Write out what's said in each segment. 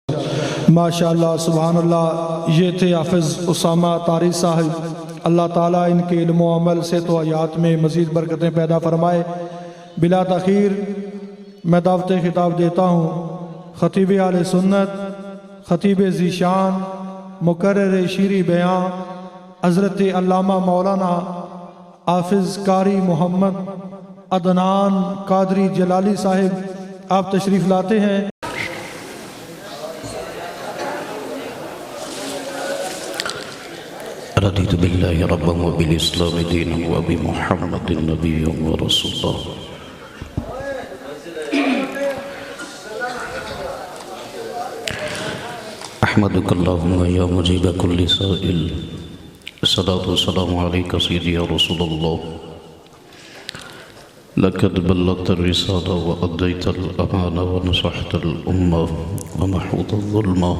ماشاءاللہ سبحان اللہ، یہ تھے حافظ اسامہ طاری صاحب۔ اللہ تعالیٰ ان کے علم و عمل سے تو حیات میں مزید برکتیں پیدا فرمائے۔ بلا تاخیر میں دعوت خطاب دیتا ہوں خطیب اہل سنت، خطیب ذیشان، مقرر شیریں بیان، حضرت علامہ مولانا حافظ قاری محمد عدنان قادری جلالی صاحب، آپ تشریف لاتے ہیں۔ رضيت بالله ربا وبالإسلام دينا وبمحمد نبيا ورسولا أحمدك اللهم يا مجيب كل سائل، الصلاة والسلام عليك سيدي يا رسول الله، لقد بلغت الرسالة وأديت الأمانة ونصحت الأمة ومحوت الظلمة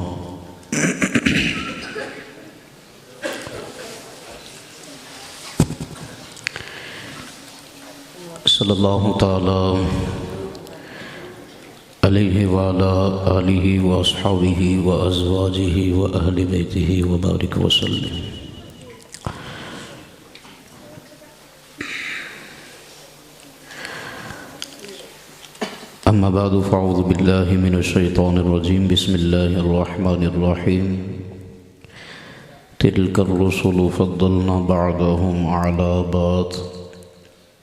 صلی اللہ تعالی علیہ وعلا آلہ واصحابہ وازواجہ واہل بیتہ وبارک وسلم۔ اما بعد فاعوذ باللہ من الشیطان الرجیم، بسم اللہ الرحمن الرحیم۔ تلک الرسل فضلنا بعضهم على بعض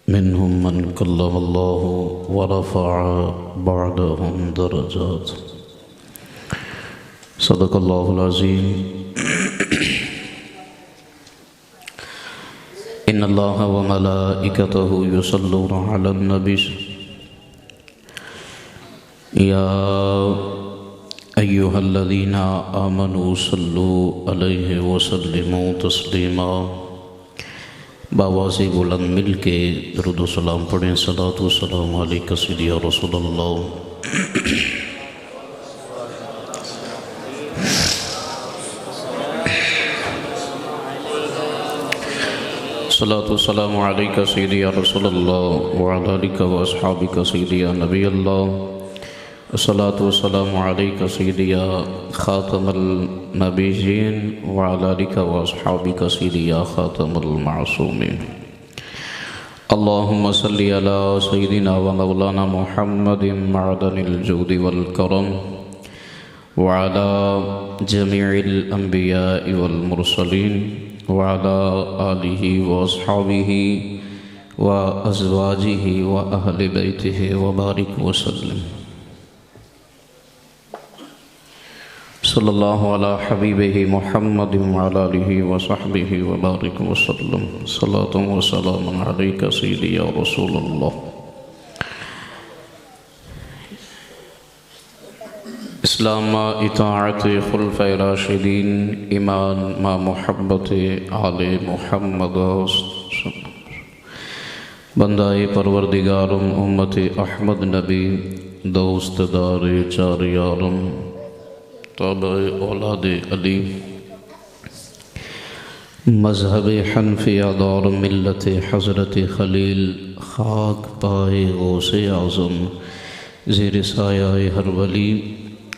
منهم من كلم الله ورفع بعضهم درجات، صدق الله العظيم۔ إن الله وملائكته يصلون على النبي يا أيها الذين آمنوا صلوا عليه وسلموا تسليما۔ باواز بلند مل کے درود و سلام پڑھیں۔ صلاۃ و سلام علیک سیدی یا رسول اللہ۔ صلاۃ و سلام علیک سیدی یا رسول اللہ وعلی آلک و اصحابک سیدی یا نبی اللہ۔ صلاۃ و سلام علیک سیدی یا خاتم النبیین وعلی آلک و اصحابک سیدی یا خاتم المعصومین۔ اللہم صلی علی سیدنا و مولانا محمد معدن الجود والکرم وعلی جمیع الانبیاء والمرسلین وعلی آلہ و اصحابہ و ازواجہ و اہل بیتہ وبارک وسلم۔ صلی اللہ علی حبیبہ محمد وعلی آلہ وصحبہ وبارک وسلم۔ صلاۃ و سلام علیک سیدی یا رسول اللہ۔ اسلام ما اطاعت خلفاء راشدین، ایمان ما محبت آل محمد، بندہ پروردگارم امت احمد نبی، دوست دار چار یارم، تابع اولاد علی، مذہب حنفیہ دار ملت حضرت خلیل، خاک پائے غوث اعظم، زیر سایہ ہر ولی،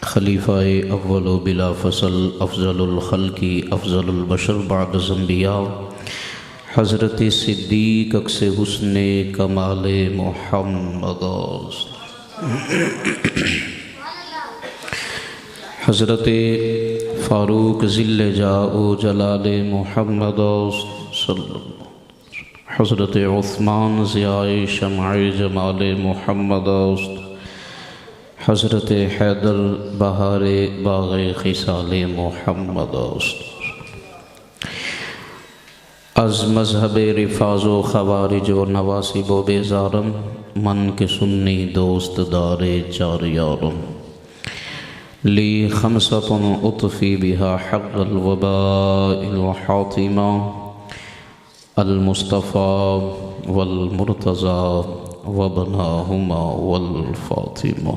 خلیفہ اول و بلا فصل، افضل الخلق افضل البشر بعد الانبیاء، حضرت صدیق اکس حسن کمال محمد، حضرت فاروق ذل جاء و جلال محمد، حضرت عثمان ضیاء شمع جمال محمد، حضرت حیدر بہار باغ خصال محمد۔ از مذہب رفاض و خوارج و نواسب و بیزارم، من کے سنی دوست دار چار یارم، لی خمسۃ اطفی بہا حق الوباء الحاطمہ، المصطفیٰ والمرتضیٰ وابناہما والفاطمہ۔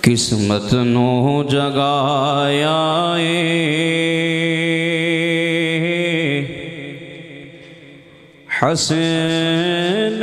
قسمت نو جگایا حسین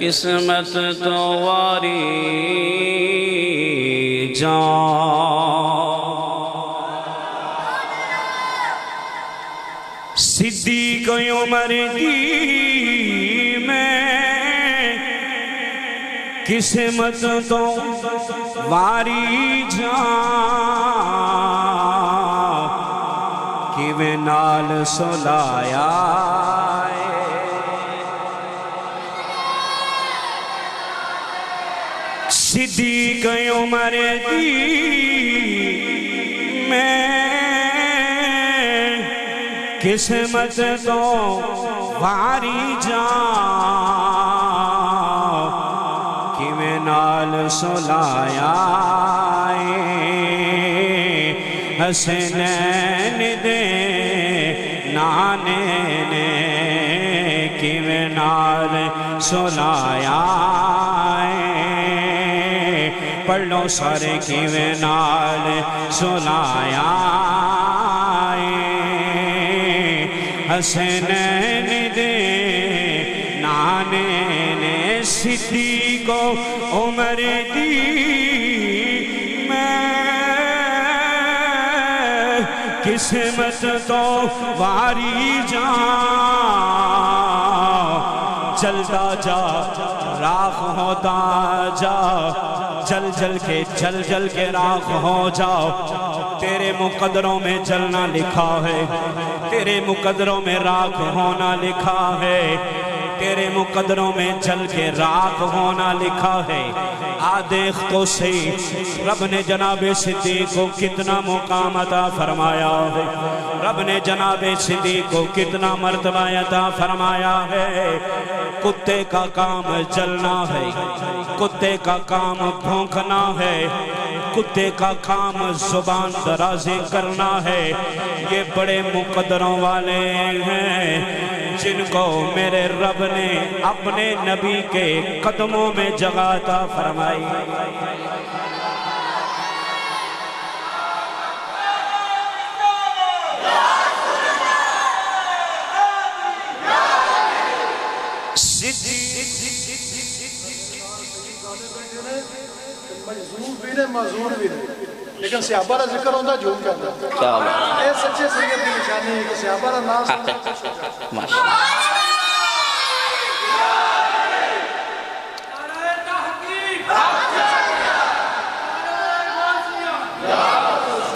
قسمت تو واری جان صدیق عمر دی میں قسمت تو واری جان کیویں نال سلایا صدیق عمر دی میں قسمت تو واری جان کیویں نال سلایا حسنین دے نانے نے کیویں نال سلایا پڑھ لو سارے کیویں نال سلایا حسنین دے نانے نے صدیق عمر دی میں قسمت تو واری جان جلدا جا راخ ہوتا جا جل جل کے راخ ہو جاؤ تیرے مقدروں میں جلنا لکھا ہے تیرے مقدروں میں راکھ ہونا لکھا ہے تیرے مقدروں میں جل کے راکھ ہونا لکھا ہے دیکھ تو صحیح رب نے جناب صدیق کو کتنا مقام عطا فرمایا ہے رب نے جناب صدیق کو کتنا مرتبہ عطا فرمایا ہے کتے کا کام جلنا ہے کتے کا کام بھونکنا ہے کتے کا کام زبان درازی کرنا ہے یہ بڑے مقدروں والے ہیں جن کو میرے رب نے اپنے نبی کے قدموں میں جگہ عطا فرمائی معذور بھی نہیں لیکن صحابہ کا ذکر ہوتا جھوم کے اندر اے سچے سید کی نشانی ہے کہ صحابہ کا نام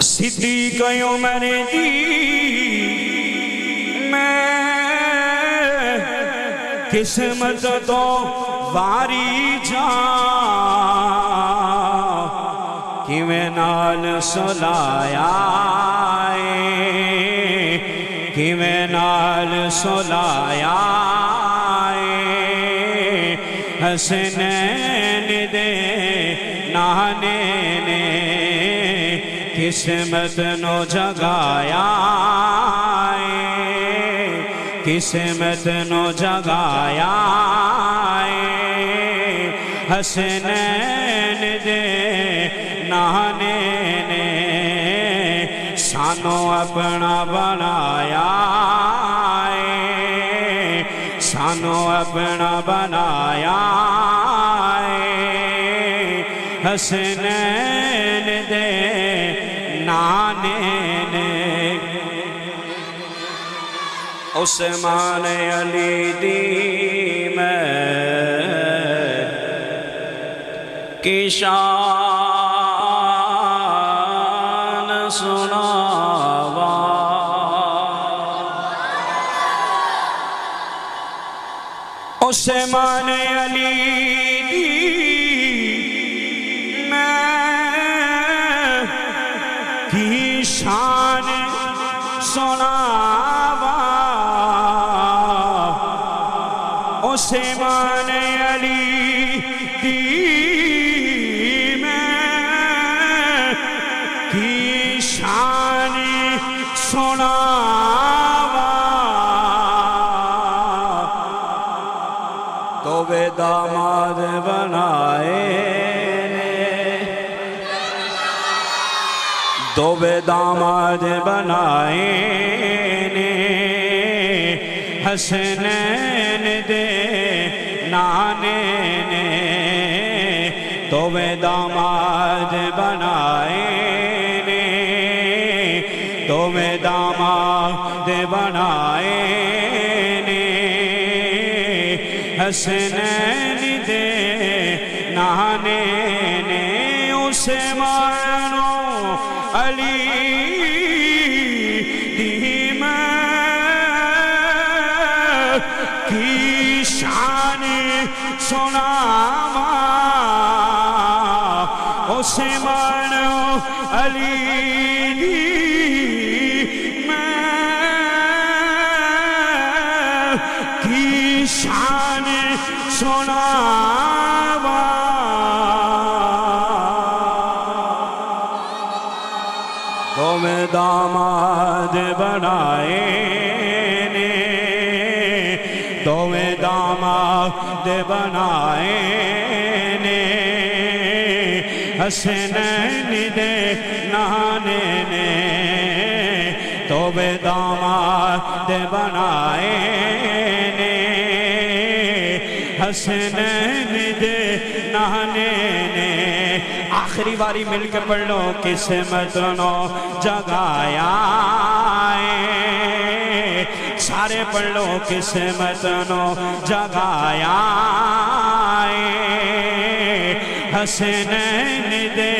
صدیق عمر دی میں قسمت تو واری جان کیویں نال سلایا کیویں نال سلایا حسنین دے نانے نے قسمت نو جگایا قسمت نو جگایا حسنین دے نانے نے سانو اپنا بنایا سانو اپنا بنایا حسنین دے نانے نے عثمان علی دی میں کی شان سناوا عثمان علی دی میں کی شان سناوا عثمان علی دی دووے داماد بنائے دووے داماد بنائے حسنین دے نانے نے دوویں داماد بنائے نے دوویں داماد بنائے نے حسنین دے نانے نے عثمان و علی کی شان سناوا عثمان علی میں کی شان سناوا دوویں داماد بنائے دوویں داماد بنائے نے حسنین دے نانے نے دوویں داماد بنائے نے حسنین دے نانے نے آخری باری مل کے پڑھ لو قسمت نو جگایا سارے پڑھ لو قسمت نو جگایا حسنین دے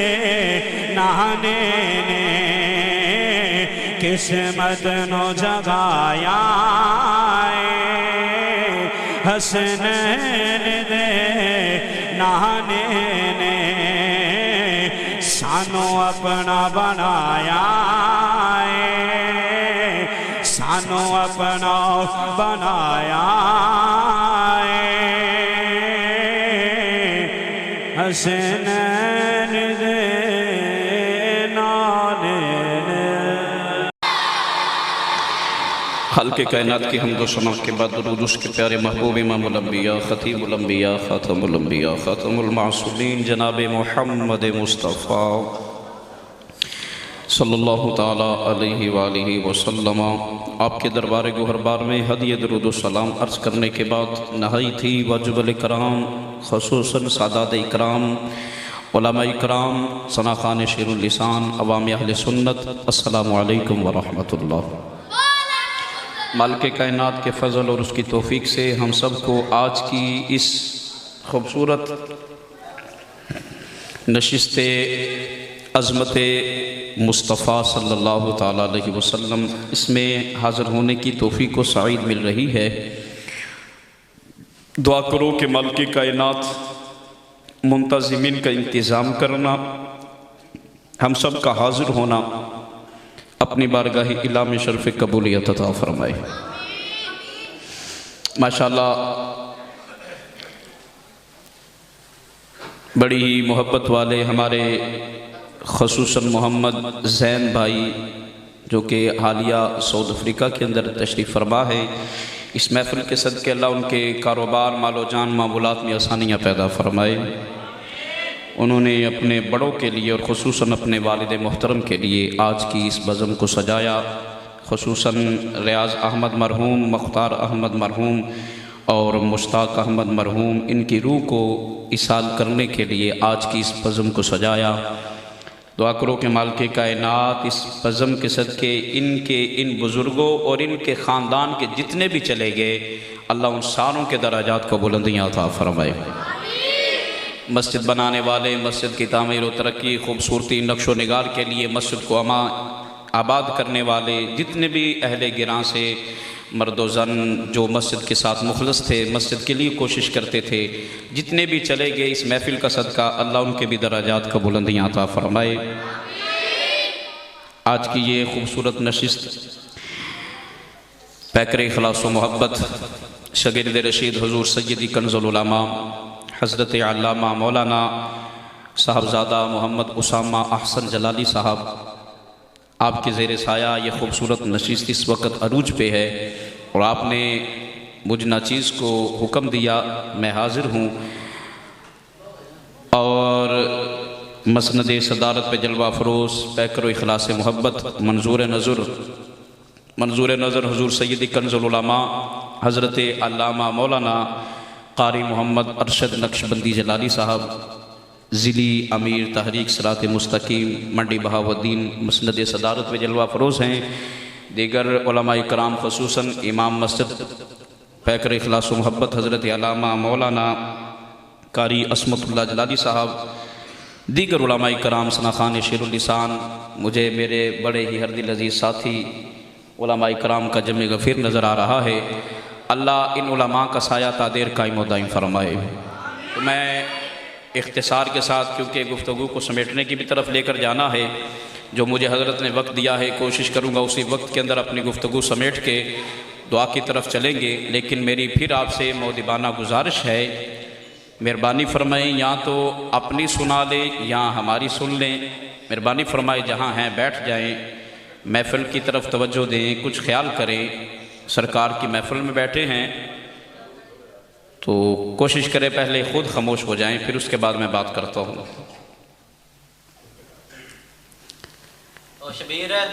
نانے نے قسمت نو جگایا حسنین دے نانے نے سانو اپنا بنایا سانو اپنا بنایا حسنین دے نانے نے خالق کائنات کی حمد و ثنا کے بعد درود اس کے پیارے محبوب امام الانبیاء خطیب الانبیاء خاتم الانبیاء خاتم المعصومین جناب محمد مصطفیٰ صلی اللہ تعالیٰ علیہ وآلہ وسلم آپ کے دربار گوہربار میں ہدیہ درود و سلام عرض کرنے کے بعد نہایت ہی واجب الاکرام خصوصاً سادات اکرام علماء اکرام ثنا خوان شیر اللسان عوام اہل سنت السلام علیکم ورحمۃ اللہ۔ مالک کائنات کے فضل اور اس کی توفیق سے ہم سب کو آج کی اس خوبصورت نشست عظمت مصطفیٰ صلی اللہ تعالیٰ علیہ وسلم اس میں حاضر ہونے کی توفیق و سعید مل رہی ہے۔ دعا کرو کہ مالک کائنات منتظمین کا انتظام کرنا، ہم سب کا حاضر ہونا اپنی بارگاہ الہ میں شرف قبولیت عطا فرمائے۔ ماشاءاللہ بڑی ہی محبت والے ہمارے خصوصاً محمد زین بھائی جو کہ حالیہ سعود افریقہ کے اندر تشریف فرما ہے، اس محفل کے صدقے اللہ ان کے کاروبار مال و جان معمولات میں آسانیاں پیدا فرمائے۔ انہوں نے اپنے بڑوں کے لیے اور خصوصاً اپنے والد محترم کے لیے آج کی اس بزم کو سجایا، خصوصاً ریاض احمد مرحوم، مختار احمد مرحوم اور مشتاق احمد مرحوم، ان کی روح کو اصال کرنے کے لیے آج کی اس بزم کو سجایا۔ دعا کرو کہ مالک کائنات اس بزم کے صدقے ان بزرگوں اور ان کے خاندان کے جتنے بھی چلے گئے اللہ ان ساروں کے درجات کو بلندیاں عطا فرمائے۔ مسجد بنانے والے، مسجد کی تعمیر و ترقی، خوبصورتی نقش و نگار کے لیے مسجد کو آباد کرنے والے جتنے بھی اہل گراں سے مرد و زن جو مسجد کے ساتھ مخلص تھے، مسجد کے لیے کوشش کرتے تھے، جتنے بھی چلے گئے اس محفل کا صدقہ اللہ ان کے بھی درجات کا بلندیاں عطا فرمائے۔ آج کی یہ خوبصورت نشست پیکر اخلاص و محبت شاگرد رشید حضور سیدی کنز العلماء حضرت علامہ مولانا صاحبزادہ محمد اسامہ احسن جلالی صاحب، آپ کے زیر سایہ یہ خوبصورت نشست اس وقت عروج پہ ہے اور آپ نے مجھ ناچیز کو حکم دیا، میں حاضر ہوں اور مسند صدارت پہ جلوہ افروز پیکر و اخلاص محبت منظور نظر حضور سیدی کنز العلماء حضرت علامہ مولانا قاری محمد ارشد نقشبندی جلالی صاحب، ضلعی امیر تحریک صراط مستقیم منڈی بہاؤالدین مسند صدارت و جلوہ فروز ہیں، دیگر علماء کرام خصوصاً امام مسجد پیکر اخلاص و محبت حضرت علامہ مولانا قاری عصمت اللہ جلالی صاحب، دیگر علماء کرام ثنا خان شیر اللسان، مجھے میرے بڑے ہی ہردل عزیز ساتھی علماء کرام کا جمع غفیر نظر آ رہا ہے۔ اللہ ان علماء کا سایہ تا دیر قائم و دائم فرمائے۔ تو میں اختصار کے ساتھ، کیونکہ گفتگو کو سمیٹنے کی بھی طرف لے کر جانا ہے، جو مجھے حضرت نے وقت دیا ہے کوشش کروں گا اسی وقت کے اندر اپنی گفتگو سمیٹ کے دعا کی طرف چلیں گے۔ لیکن میری پھر آپ سے مؤدبانہ گزارش ہے، مہربانی فرمائیں یا تو اپنی سنا لیں یا ہماری سن لیں، مہربانی فرمائیں جہاں ہیں بیٹھ جائیں، محفل کی طرف توجہ دیں، کچھ خیال کریں، سرکار کی محفل میں بیٹھے ہیں تو کوشش کریں پہلے خود خاموش ہو جائیں، پھر اس کے بعد میں بات کرتا ہوں۔ شبیر ہے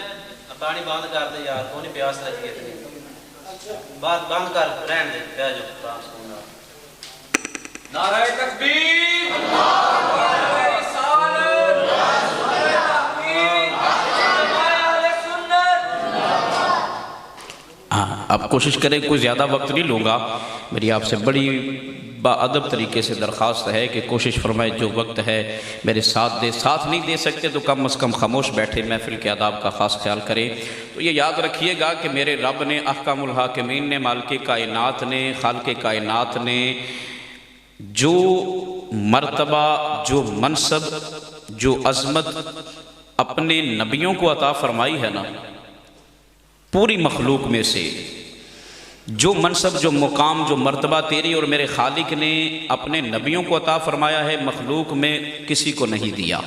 پانی بند کر دے یار، کونی پیاس لگی ہے، بات بند کر رہن دے، کہہ جو قرآن سننا۔ نعرہ تکبیر، نعرہ رسالت، نعرہ تحقیق، نعرہ سنت۔ اب کوشش کریں کوئی زیادہ وقت نہیں لوں گا، میری آپ سے بڑی باادب طریقے سے درخواست ہے کہ کوشش فرمائے جو وقت ہے میرے ساتھ دے، ساتھ نہیں دے سکتے تو کم از کم خاموش بیٹھے، محفل کے آداب کا خاص خیال کریں۔ تو یہ یاد رکھیے گا کہ میرے رب نے، احکام الحاکمین نے، مالک کائنات نے، خالق کائنات نے جو مرتبہ، جو منصب، جو عظمت اپنے نبیوں کو عطا فرمائی ہے نا، پوری مخلوق میں سے جو منصب، جو مقام، جو مرتبہ تیری اور میرے خالق نے اپنے نبیوں کو عطا فرمایا ہے، مخلوق میں کسی کو نہیں دیا۔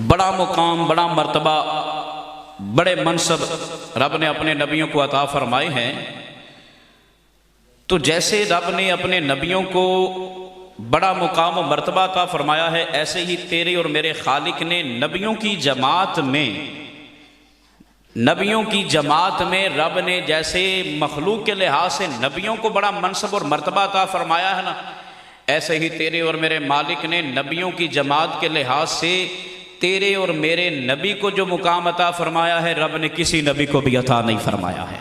بڑا مقام، بڑا مرتبہ، بڑے منصب رب نے اپنے نبیوں کو عطا فرمائے ہیں، تو جیسے رب نے اپنے نبیوں کو بڑا مقام و مرتبہ عطا فرمایا ہے، ایسے ہی تیرے اور میرے خالق نے نبیوں کی جماعت میں رب نے جیسے مخلوق کے لحاظ سے نبیوں کو بڑا منصب اور مرتبہ عطا فرمایا ہے نا، ایسے ہی تیرے اور میرے مالک نے نبیوں کی جماعت کے لحاظ سے تیرے اور میرے نبی کو جو مقام عطا فرمایا ہے، رب نے کسی نبی کو بھی عطا نہیں فرمایا ہے۔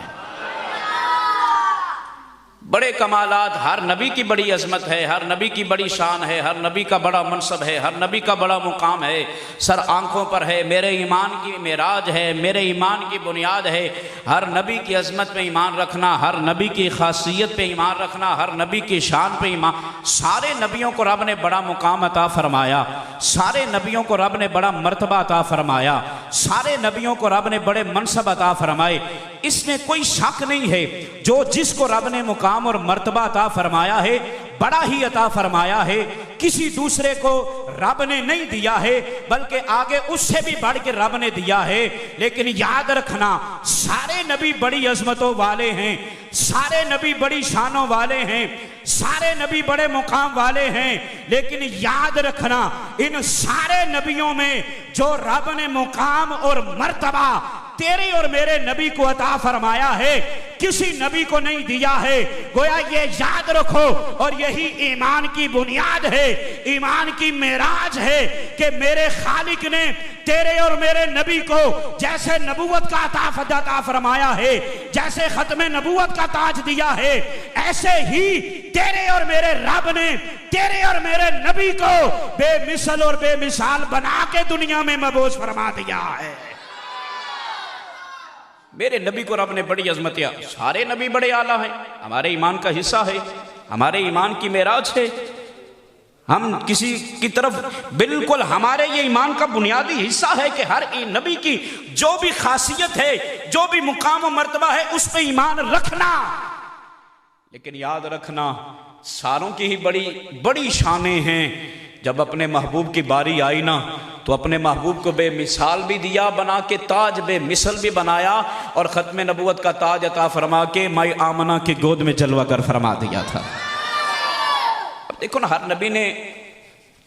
بڑے کمالات، ہر نبی کی بڑی عظمت ہے، ہر نبی کی بڑی شان ہے، ہر نبی کا بڑا منصب ہے، ہر نبی کا بڑا مقام ہے، سر آنکھوں پر ہے، میرے ایمان کی معراج ہے، میرے ایمان کی بنیاد ہے، ہر نبی کی عظمت پہ ایمان رکھنا، ہر نبی کی خاصیت پہ ایمان رکھنا، ہر نبی کی شان پہ ایمان۔ سارے نبیوں کو رب نے بڑا مقام عطا فرمایا، سارے نبیوں کو رب نے بڑا مرتبہ عطا فرمایا، سارے نبیوں کو رب نے بڑے منصب عطا فرمائے۔ اس میں کوئی شک نہیں ہے، جو جس کو رب نے مقام اور مرتبہ عطا فرمایا ہے، بڑا ہی عطا فرمایا ہے، کسی دوسرے کو رب نے نہیں دیا ہے، بلکہ آگے اس سے بھی بڑھ کے رب نے دیا ہے۔ لیکن یاد رکھنا، سارے نبی بڑی عظمتوں والے ہیں، سارے نبی بڑی شانوں والے ہیں، سارے نبی بڑے مقام والے ہیں، لیکن یاد رکھنا ان سارے نبیوں میں جو رب نے مقام اور مرتبہ تیرے اور میرے نبی کو عطا فرمایا ہے، کسی نبی کو نہیں دیا ہے۔ گویا یہ یاد رکھو، اور یہی ایمان کی بنیاد ہے، ایمان کی معراج ہے کہ میرے خالق نے تیرے اور میرے نبی کو جیسے نبوت کا عطا فرمایا ہے، جیسے ختم نبوت کا تاج دیا ہے، ایسے ہی تیرے اور میرے رب نے تیرے اور میرے نبی کو بے مثل اور بے مثال بنا کے دنیا میں مبعوث فرما دیا ہے۔ میرے نبی کو رب نے بڑی عظمت دیا، سارے نبی بڑے اعلیٰ ہیں، ہمارے ایمان کا حصہ ہے، ہمارے ایمان کی معراج ہے۔ ہم کسی کی طرف بالکل، ہمارے یہ ایمان کا بنیادی حصہ ہے کہ ہر نبی کی جو بھی خاصیت ہے، جو بھی مقام و مرتبہ ہے، اس پہ ایمان رکھنا۔ لیکن یاد رکھنا، ساروں کی ہی بڑی شانیں ہیں۔ جب اپنے محبوب کی باری آئی نا، تو اپنے محبوب کو بے مثال بھی دیا بنا کے، تاج بے مثل بھی بنایا، اور ختم نبوت کا تاج عطا فرما کے مائی آمنہ کی گود میں جلوہ گر فرما دیا تھا۔ اب دیکھو نا، ہر نبی نے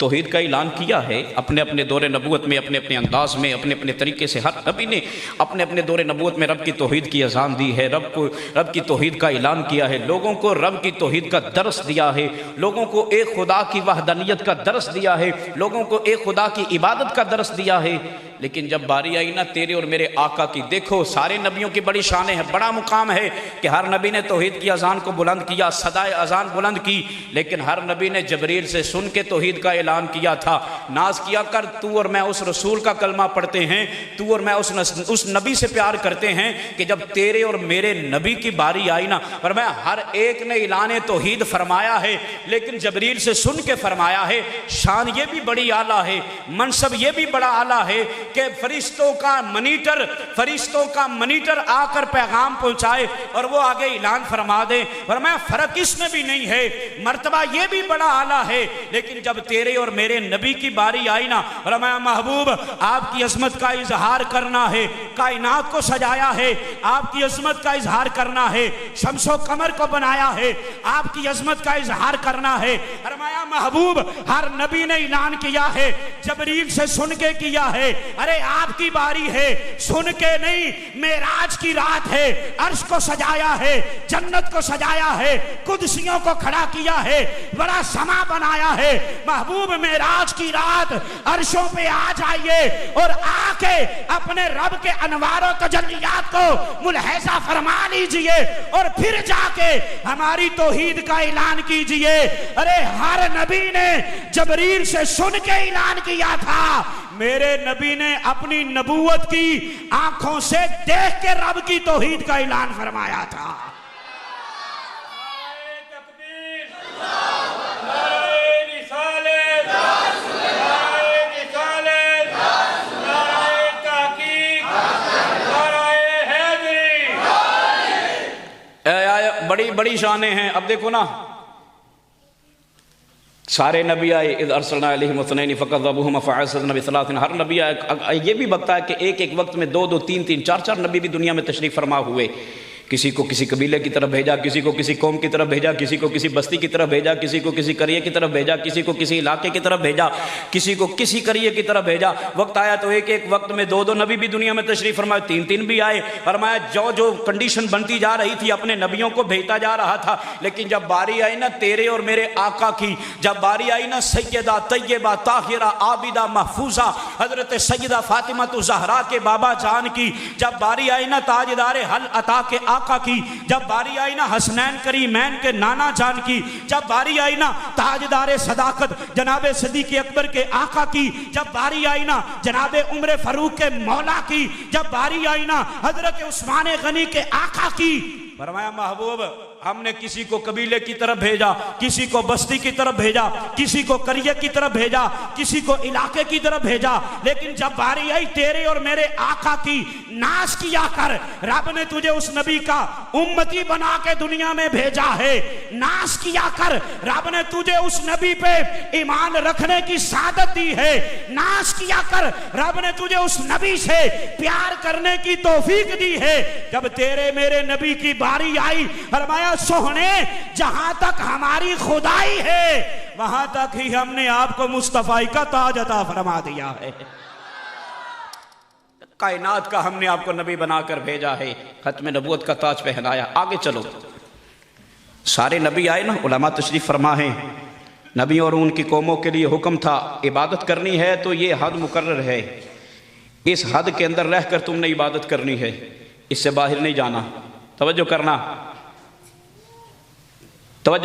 توحید کا اعلان کیا ہے اپنے اپنے دور نبوت میں، اپنے اپنے انداز میں، اپنے اپنے طریقے سے. ہر نبی نے اپنے اپنے دور نبوت میں رب کی توحید کی اذان دی ہے، رب کی توحید کا اعلان کیا ہے، لوگوں کو رب کی توحید کا درس دیا ہے، لوگوں کو ایک خدا کی وحدانیت کا درس دیا ہے، لوگوں کو ایک خدا کی عبادت کا درس دیا ہے. لیکن جب باری آئی نا تیرے اور میرے آقا کی، دیکھو سارے نبیوں کی بڑی شانیں ہیں، بڑا مقام ہے کہ ہر نبی نے توحید کی اذان کو بلند کیا، صدائے اذان بلند کی، لیکن ہر نبی نے جبریل سے سن کے توحید کا اعلان کیا تھا. ناز کیا کر تو اور میں اس رسول کا کلمہ پڑھتے ہیں، تو اور میں اس نبی سے پیار کرتے ہیں کہ جب تیرے اور میرے نبی کی باری آئی نا، فرمایا ہر ایک نے اعلان توحید فرمایا ہے، لیکن جبریل سے سن کے فرمایا ہے. شان یہ بھی بڑی اعلیٰ ہے، منصب یہ بھی بڑا اعلیٰ ہے کہ فرشتوں کا منیٹر آ کر پیغام پہنچائے اور وہ آگے اعلان فرما دے. فرمایا فرق اس میں بھی نہیں ہے، مرتبہ یہ بھی بڑا اعلیٰ ہے. لیکن جب تیرے اور میرے نبی کی باری آئی نا، فرمایا محبوب آپ کی عظمت کا اظہار کرنا ہے، کائنات کو سجایا ہے، آپ کی عظمت کا اظہار کرنا ہے، شمس و قمر کو بنایا ہے، آپ کی عظمت کا اظہار کرنا ہے. فرمایا محبوب ہر نبی نے اعلان کیا ہے، جبریل سے سن کے کیا ہے. ارے آپ کی باری ہے، سن کے نہیں، معراج کی رات ہے، عرش کو سجایا ہے، جنت کو سجایا ہے، قدسیوں کو کھڑا کیا ہے، بڑا سما بنایا ہے. محبوب معراج کی رات عرشوں پہ آ جائیے اور آ کے اپنے رب کے انوار و تجلیات کو ملحظہ فرما لیجئے اور پھر جا کے ہماری توحید کا اعلان کیجئے. ارے ہر نبی نے جبریل سے سن کے اعلان کیا تھا، میرے نبی نے اپنی نبوت کی آنکھوں سے دیکھ کے رب کی توحید کا اعلان فرمایا تھا. بڑی بڑی شانیں ہیں. اب دیکھو نا سارے نبی آئے، اذ ارسلنا علیہم اثنین فکذبوہما فعززنا بثلاث. ہر نبی آئے، یہ بھی بتایا کہ ایک ایک وقت میں دو دو تین تین چار چار نبی بھی دنیا میں تشریف فرما ہوئے. کسی کو کسی قبیلے کی طرف بھیجا، کسی کو کسی قوم کی طرف بھیجا، کسی کو کسی بستی کی طرف بھیجا، کسی کو کسی قریے کی طرف بھیجا، کسی کو کسی علاقے کی طرف بھیجا، کسی کو کسی قریے کی طرف بھیجا. وقت آیا تو ایک ایک وقت میں دو دو نبی بھی دنیا میں تشریف فرمائے، تین تین بھی آئے. فرمایا جو کنڈیشن بنتی جا رہی تھی اپنے نبیوں کو بھیجتا جا رہا تھا. لیکن جب باری آئی نا تیرے اور میرے آقا کی، جب باری آئی نا سیدہ طیبہ طاہرہ عابدہ محفوظہ حضرت سیدہ فاطمہ زہرا کے بابا جان کی، جب باری آئی نا تاجدار حل عطا کے آقا کی، جب باری آئی نا حسنین کریمین کے نانا جان کی، جب باری آئی نا تاجدار صداقت جناب صدیق اکبر کے آقا کی، جب باری آئی نا جناب عمر فاروق کے مولا کی، جب باری آئی نا حضرت عثمان غنی کے آقا کی. فرمایا محبوب ہم نے کسی کو قبیلے کی طرف بھیجا، کسی کو بستی کی طرف بھیجا، کسی کو قریے کی طرف بھیجا، کسی کو علاقے کی طرف بھیجا. لیکن جب باری آئی تیرے اور میرے آقا کی، ناز کیا کر رب نے تجھے اس نبی کا امتی بنا کے دنیا میں بھیجا ہے. ناز کیا کر رب نے تجھے اس نبی پہ ایمان رکھنے کی سعادت دی ہے. ناز کیا کر رب نے تجھے اس نبی سے پیار کرنے کی توفیق دی ہے. جب تیرے میرے نبی کی باری آئی، فرمایا سوہنے جہاں تک ہماری خدائی ہے وہاں تک ہی ہم نے آپ کو مصطفی کا تاج عطا فرما دیا ہے. کائنات کا ہم نے آپ کو نبی بنا کر بھیجا ہے، ختم نبوت کا تاج پہنایا. آگے چلو، سارے نبی آئے نا، علماء تشریف فرما ہیں. نبی اور ان کی قوموں کے لیے حکم تھا عبادت کرنی ہے تو یہ حد مقرر ہے، اس حد کے اندر رہ کر تم نے عبادت کرنی ہے، اس سے باہر نہیں جانا. توجہ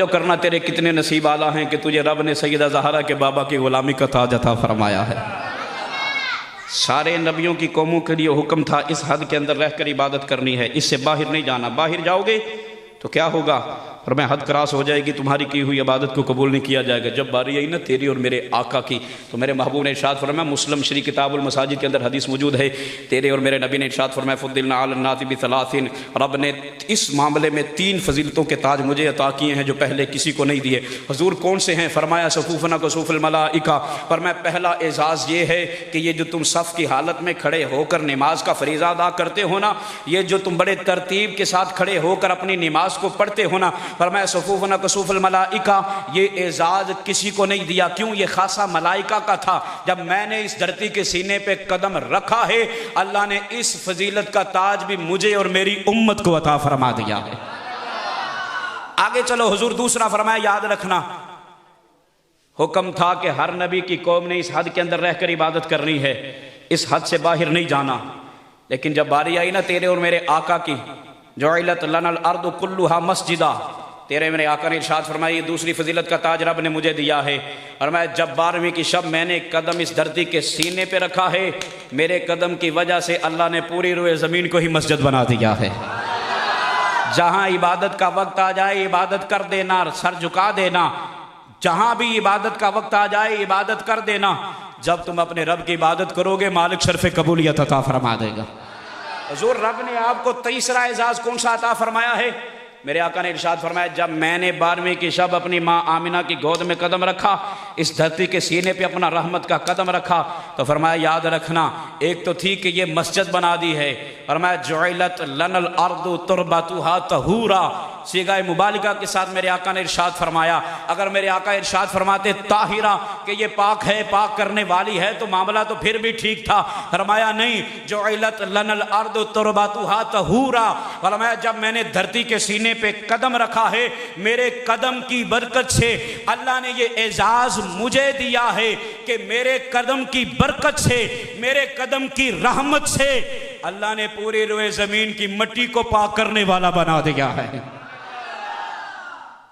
کرنا تیرے کتنے نصیب اعلیٰ ہیں کہ تجھے رب نے سیدہ زہرا کے بابا کی غلامی کا تاج عطا فرمایا ہے. سارے نبیوں کی قوموں کے لیے حکم تھا اس حد کے اندر رہ کر عبادت کرنی ہے، اس سے باہر نہیں جانا. باہر جاؤ گے تو کیا ہوگا؟ اور میں حد کراس ہو جائے گی، تمہاری کی ہوئی عبادت کو قبول نہیں کیا جائے گا. جب باری آئی نا تیری اور میرے آقا کی تو میرے محبوب نے ارشاد فرمایا، مسلم شریف کتاب المساجد کے اندر حدیث موجود ہے، تیرے اور میرے نبی نے ارشاد فرمایا فضلنا علی الناس بثلاث، رب نے اس معاملے میں 3 فضیلتوں کے تاج مجھے عطا کیے ہیں جو پہلے کسی کو نہیں دیے. حضور کون سے ہیں؟ فرمایا صفوفنا کصفوف الملائکہ. فرمایا پہلا اعزاز یہ ہے کہ یہ جو تم صف کی حالت میں کھڑے ہو کر نماز کا فریضہ ادا کرتے ہو نا، یہ جو تم بڑے ترتیب کے ساتھ کھڑے ہو کر اپنی نماز کو پڑھتے ہو نا، فرمایا صفوفنا کصوف الملائکہ، یہ اعزاز کسی کو نہیں دیا، کیوں؟ یہ خاصہ ملائکہ کا تھا۔ جب میں نے اس دھرتی کے سینے پہ قدم رکھا ہے، اللہ نے اس فضیلت کا تاج بھی مجھے اور میری امت کو عطا فرما دیا ہے۔ آگے چلو، حضور دوسرا فرمایا، یاد رکھنا حکم تھا کہ ہر نبی کی قوم نے اس حد کے اندر رہ کر عبادت کرنی ہے، اس حد سے باہر نہیں جانا۔ لیکن جب باری آئی نا تیرے اور میرے آقا کی، جعلت لنا الارض کلھا مسجدا، تیرے میرے آقا نے ارشاد فرمایا یہ دوسری فضیلت کا تاج رب نے مجھے دیا ہے۔ اور میں جب 12ویں کی شب میں نے قدم اس دھرتی کے سینے پہ رکھا ہے، میرے قدم کی وجہ سے اللہ نے پوری روئے زمین کو ہی مسجد بنا دیا ہے۔ جہاں عبادت کا وقت آ جائے عبادت کر دینا، سر جھکا دینا، جہاں بھی عبادت کا وقت آ جائے عبادت کر دینا۔ جب تم اپنے رب کی عبادت کرو گے مالک شرف قبولیت عطا فرما دے گا۔ حضور رب نے آپ کو تیسرا اعزاز کون سا عطا فرمایا ہے؟ میرے آقا نے ارشاد فرمایا جب میں نے 12ویں کی شب اپنی ماں آمنہ کی گود میں قدم رکھا، اس دھرتی کے سینے پہ اپنا رحمت کا قدم رکھا، تو فرمایا یاد رکھنا ایک تو تھی کہ یہ مسجد بنا دی ہے، فرمایا جعلت لنا الارض تربتھا طہورا، صیغہ مبالغہ کے ساتھ میرے آقا نے ارشاد فرمایا۔ اگر میرے آقا ارشاد فرماتے طاہرہ کہ یہ پاک ہے، پاک کرنے والی ہے، تو معاملہ تو پھر بھی ٹھیک تھا۔ فرمایا نہیں، جعلت لنا الارض تربتھا طہورا، فرمایا جب میں نے دھرتی کے سینے پہ قدم رکھا ہے، میرے قدم کی برکت سے اللہ نے یہ اعزاز مجھے دیا ہے کہ میرے قدم کی برکت سے، میرے قدم کی رحمت سے اللہ نے پوری روئے زمین کی مٹی کو پاک کرنے والا بنا دیا ہے۔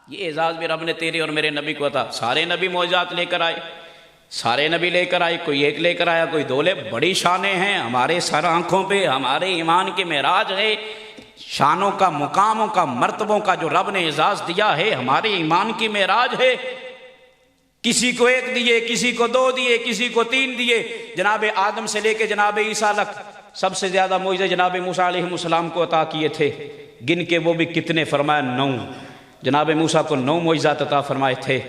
یہ اعزاز بھی رب نے تیرے اور میرے نبی کو عطا۔ سارے نبی معجزات لے کر آئے، سارے نبی لے کر آئے، کوئی ایک لے کر آیا، کوئی دو لے، بڑی شانیں ہیں ہمارے سر آنکھوں پہ، ہمارے ایمان کے معراج ہے، شانوں کا، مقاموں کا، مرتبوں کا جو رب نے اعزاز دیا ہے ہمارے ایمان کی معراج ہے۔ کسی کو ایک دیے، کسی کو دو دیے، کسی کو 3 دیے، جناب آدم سے لے کے جناب عیسیٰ تک سب سے زیادہ معجزے جناب موسیٰ علیہ السلام کو عطا کیے تھے، گن کے وہ بھی کتنے؟ فرمایا 9۔ جناب موسیٰ کو 9 معجزات عطا فرمائے تھے،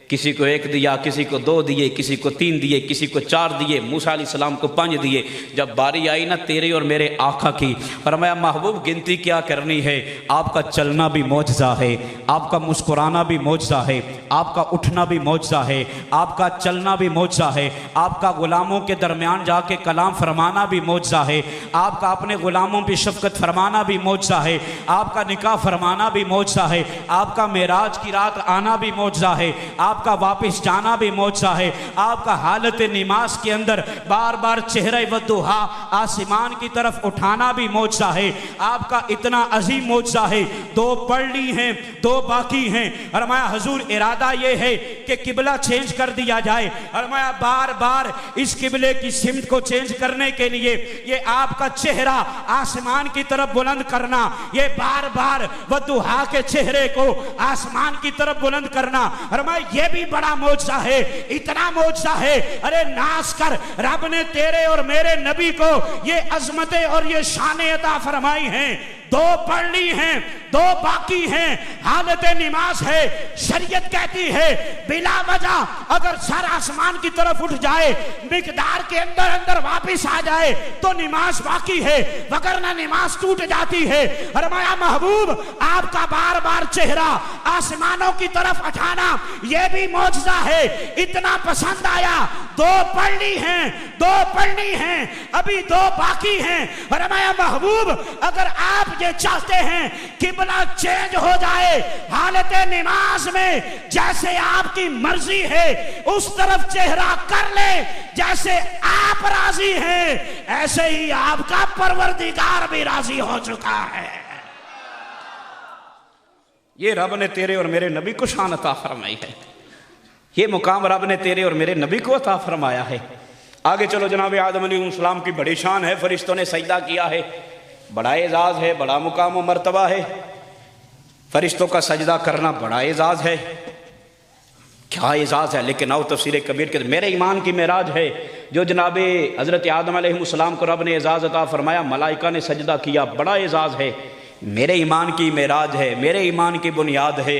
کسی کو 1 دیا، کسی کو 2 دیے، کسی کو 3 دیے، کسی کو 4 دیے، موسیٰ علیہ السلام کو 5 دیے۔ جب باری آئی نا تیرے اور میرے آقا کی، فرمایا محبوب گنتی کیا کرنی ہے، آپ کا چلنا بھی معجزہ ہے، آپ کا مسکرانا بھی معجزہ ہے، آپ کا اٹھنا بھی معجزہ ہے، آپ کا چلنا بھی معجزہ ہے، آپ کا غلاموں کے درمیان جا کے کلام فرمانا بھی معجزہ ہے، آپ کا اپنے غلاموں پہ شفقت فرمانا بھی معجزہ ہے، آپ کا نکاح فرمانا بھی معجزہ ہے، آپ کا معراج کی رات آنا بھی معجزہ ہے، آپ کا واپس جانا بھی معجزہ ہے، آپ کا حالت نماز کے اندر بار بار چہرہ والضحیٰ آسمان کی طرف اٹھانا بھی معجزہ ہے، آپ کا اتنا عظیم معجزہ ہے۔ 2 پڑھ لی ہیں، 2 باقی ہیں۔ فرمایا حضور ارادہ یہ ہے کہ قبلہ چینج کر دیا جائے، فرمایا بار بار اس قبلے کی سمت کو چینج کرنے کے لیے یہ آپ کا چہرہ آسمان کی طرف بلند کرنا، یہ بار بار والضحیٰ کے چہرے کو آسمان کی طرف بلند کرنا، فرمایا یہ بھی بڑا معجزہ ہے، اتنا معجزہ ہے۔ ارے ناز کر، رب نے تیرے اور میرے نبی کو یہ عظمتیں اور یہ شانیں عطا فرمائی ہیں۔ 2 پڑھ لی ہیں، 2 باقی ہیں، حالت نماز ہے۔ شریعت کہتی ہے بلا وجہ اگر سر آسمان کی طرف اٹھ جائے، مقدار کے اندر واپس آ جائے تو نماز باقی ہے، وگرنہ نماز ٹوٹ جاتی ہے۔ فرمایا محبوب آپ کا بار بار چہرہ آسمانوں کی طرف اٹھانا یہ بھی معجزہ ہے، اتنا پسند آیا۔ 2 پڑھ لی ہیں، 2 پڑھنی ہیں، ابھی 2 باقی ہیں۔ فرمایا محبوب اگر آپ یہ چاہتے ہیں قبلہ چینج ہو جائے حالت نماز میں، جیسے آپ کی مرضی ہے اس طرف چہرہ کر لے، جیسے آپ راضی ہیں ایسے ہی آپ کا پروردگار بھی راضی ہو چکا ہے۔ یہ رب نے تیرے اور میرے نبی کو شان عطا فرمائی ہے، یہ مقام رب نے تیرے اور میرے نبی کو عطا فرمایا ہے۔ آگے چلو، جناب آدم علیہ السلام کی بڑی شان ہے، فرشتوں نے سجدہ کیا ہے، بڑا اعزاز ہے، بڑا مقام و مرتبہ ہے، فرشتوں کا سجدہ کرنا بڑا اعزاز ہے، کیا اعزاز ہے۔ لیکن آؤ تفسیر کبیر کے میرے ایمان کی معراج ہے جو جناب حضرت آدم علیہ السلام کو رب نے اعزاز عطا فرمایا، ملائکہ نے سجدہ کیا، بڑا اعزاز ہے، میرے ایمان کی معراج ہے، میرے ایمان کی بنیاد ہے۔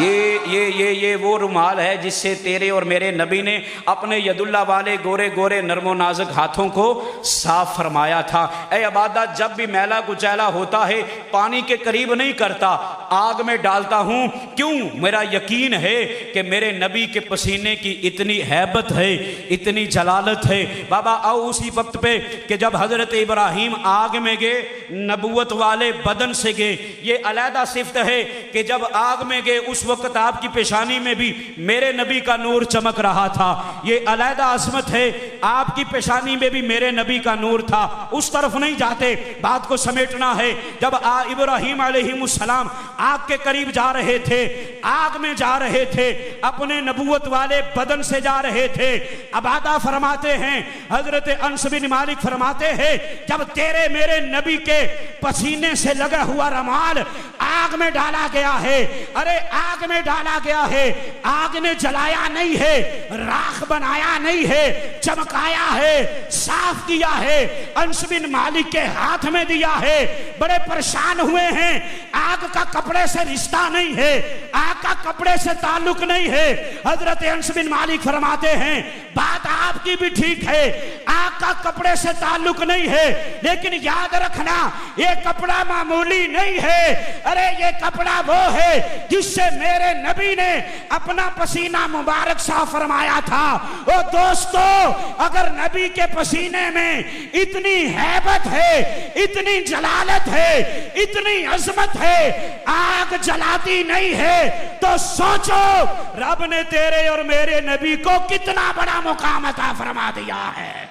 یہ وہ رومال ہے جس سے تیرے اور میرے نبی نے اپنے ید اللہ والے گورے گورے نرم و نازک ہاتھوں کو صاف فرمایا تھا۔ اے عبادہ، جب بھی میلا کچیلا ہوتا ہے پانی کے قریب نہیں کرتا، آگ میں ڈالتا ہوں۔ کیوں؟ میرا یقین ہے کہ میرے نبی کے پسینے کی اتنی ہیبت ہے، اتنی جلالت ہے۔ بابا آؤ اسی وقت پہ کہ جب حضرت ابراہیم آگ میں گئے، نبوت والے بدن سے گئے، یہ علیحدہ صفت ہے کہ جب آگ میں گئے اس وقت آپ کی پیشانی میں بھی میرے نبی کا نور چمک رہا تھا۔ یہ علیحدہ عظمت ہے، آپ کی پیشانی میں بھی میرے نبی کا نور تھا۔ اس طرف نہیں جاتے، بات کو سمیٹنا ہے۔ جب ابراہیم علیہ السلام آگ کے قریب جا رہے تھے، آگ میں جا رہے تھے، اپنے نبوت والے بدن سے جا رہے تھے، عبادہ فرماتے ہیں، حضرت انس بن مالک فرماتے ہیں، جب تیرے میرے نبی کے پسینے سے لگا ہوا رومال آگ میں ڈالا گیا ہے، ارے آگ میں ڈالا گیا ہے، آگ نے جلایا نہیں ہے، راکھ بنایا نہیں ہے، چمکایا ہے، صاف کیا ہے، انس بن مالک کے ہاتھ میں دیا ہے۔ بڑے پریشان ہوئے ہیں، آگ کا کپڑے سے رشتہ نہیں ہے، آگ کا کپڑے سے تعلق نہیں ہے۔ حضرت انس بن مالک فرماتے ہیں بات آپ کی بھی ٹھیک ہے، آگ کا کپڑے سے تعلق نہیں ہے، لیکن یاد رکھنا یہ کپڑا معمولی نہیں ہے، ارے یہ کپڑا وہ ہے جس سے میرے نبی نے اپنا پسینہ مبارک صاف فرمایا تھا۔ او دوستو، اگر نبی کے پسینے میں اتنی ہیبت ہے، اتنی جلالت ہے، اتنی عظمت ہے، آگ جلاتی نہیں ہے، تو سوچو رب نے تیرے اور میرے نبی کو کتنا بڑا مقام عطا فرما دیا ہے۔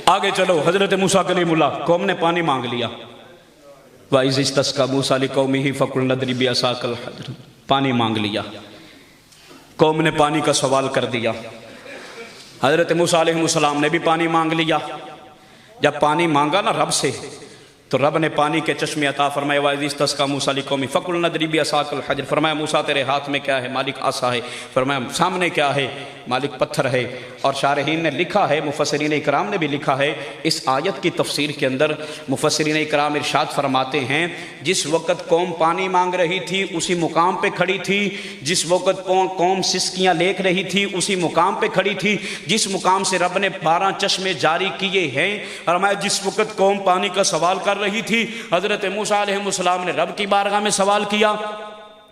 آگے چلو، حضرت موسیٰ کلیم اللہ، قوم نے پانی مانگ لیا۔ وَإِذِ اسْتَسْقَىٰ مُوسَىٰ لِقَوْمِهِ فَقُلْنَا اضْرِب بِعَصَاكَ الْحَجَرَ، پانی مانگ لیا، قوم نے پانی کا سوال کر دیا۔ حضرت موسیٰ علیہ السلام نے بھی پانی مانگ لیا۔ جب پانی مانگا نا رب سے، تو رب نے پانی کے چشمے عطا فرمائے۔ وَإِذِ اسْتَسْقَىٰ مُوسَىٰ لِقَوْمِهِ فَقُلْنَا اضْرِب بِعَصَاكَ الْحَجَرَ، فرمایا موسیٰ تیرے ہاتھ میں کیا ہے؟ مالک عصا ہے۔ فرمایا سامنے کیا ہے؟ مالک پتھر ہے۔ اور شارحین نے لکھا ہے، مفسرین اکرام نے بھی لکھا ہے، اس آیت کی تفسیر کے اندر مفسرین اکرام ارشاد فرماتے ہیں جس وقت قوم پانی مانگ رہی تھی اسی مقام پہ کھڑی تھی، جس وقت قوم سسکیاں لیک رہی تھی اسی مقام پہ کھڑی تھی، جس مقام سے رب نے 12 چشمے جاری کیے ہیں۔ فرمایا جس وقت قوم پانی کا سوال کر رہی تھی، حضرت موسیٰ علیہ السلام نے رب کی بارگاہ میں سوال کیا۔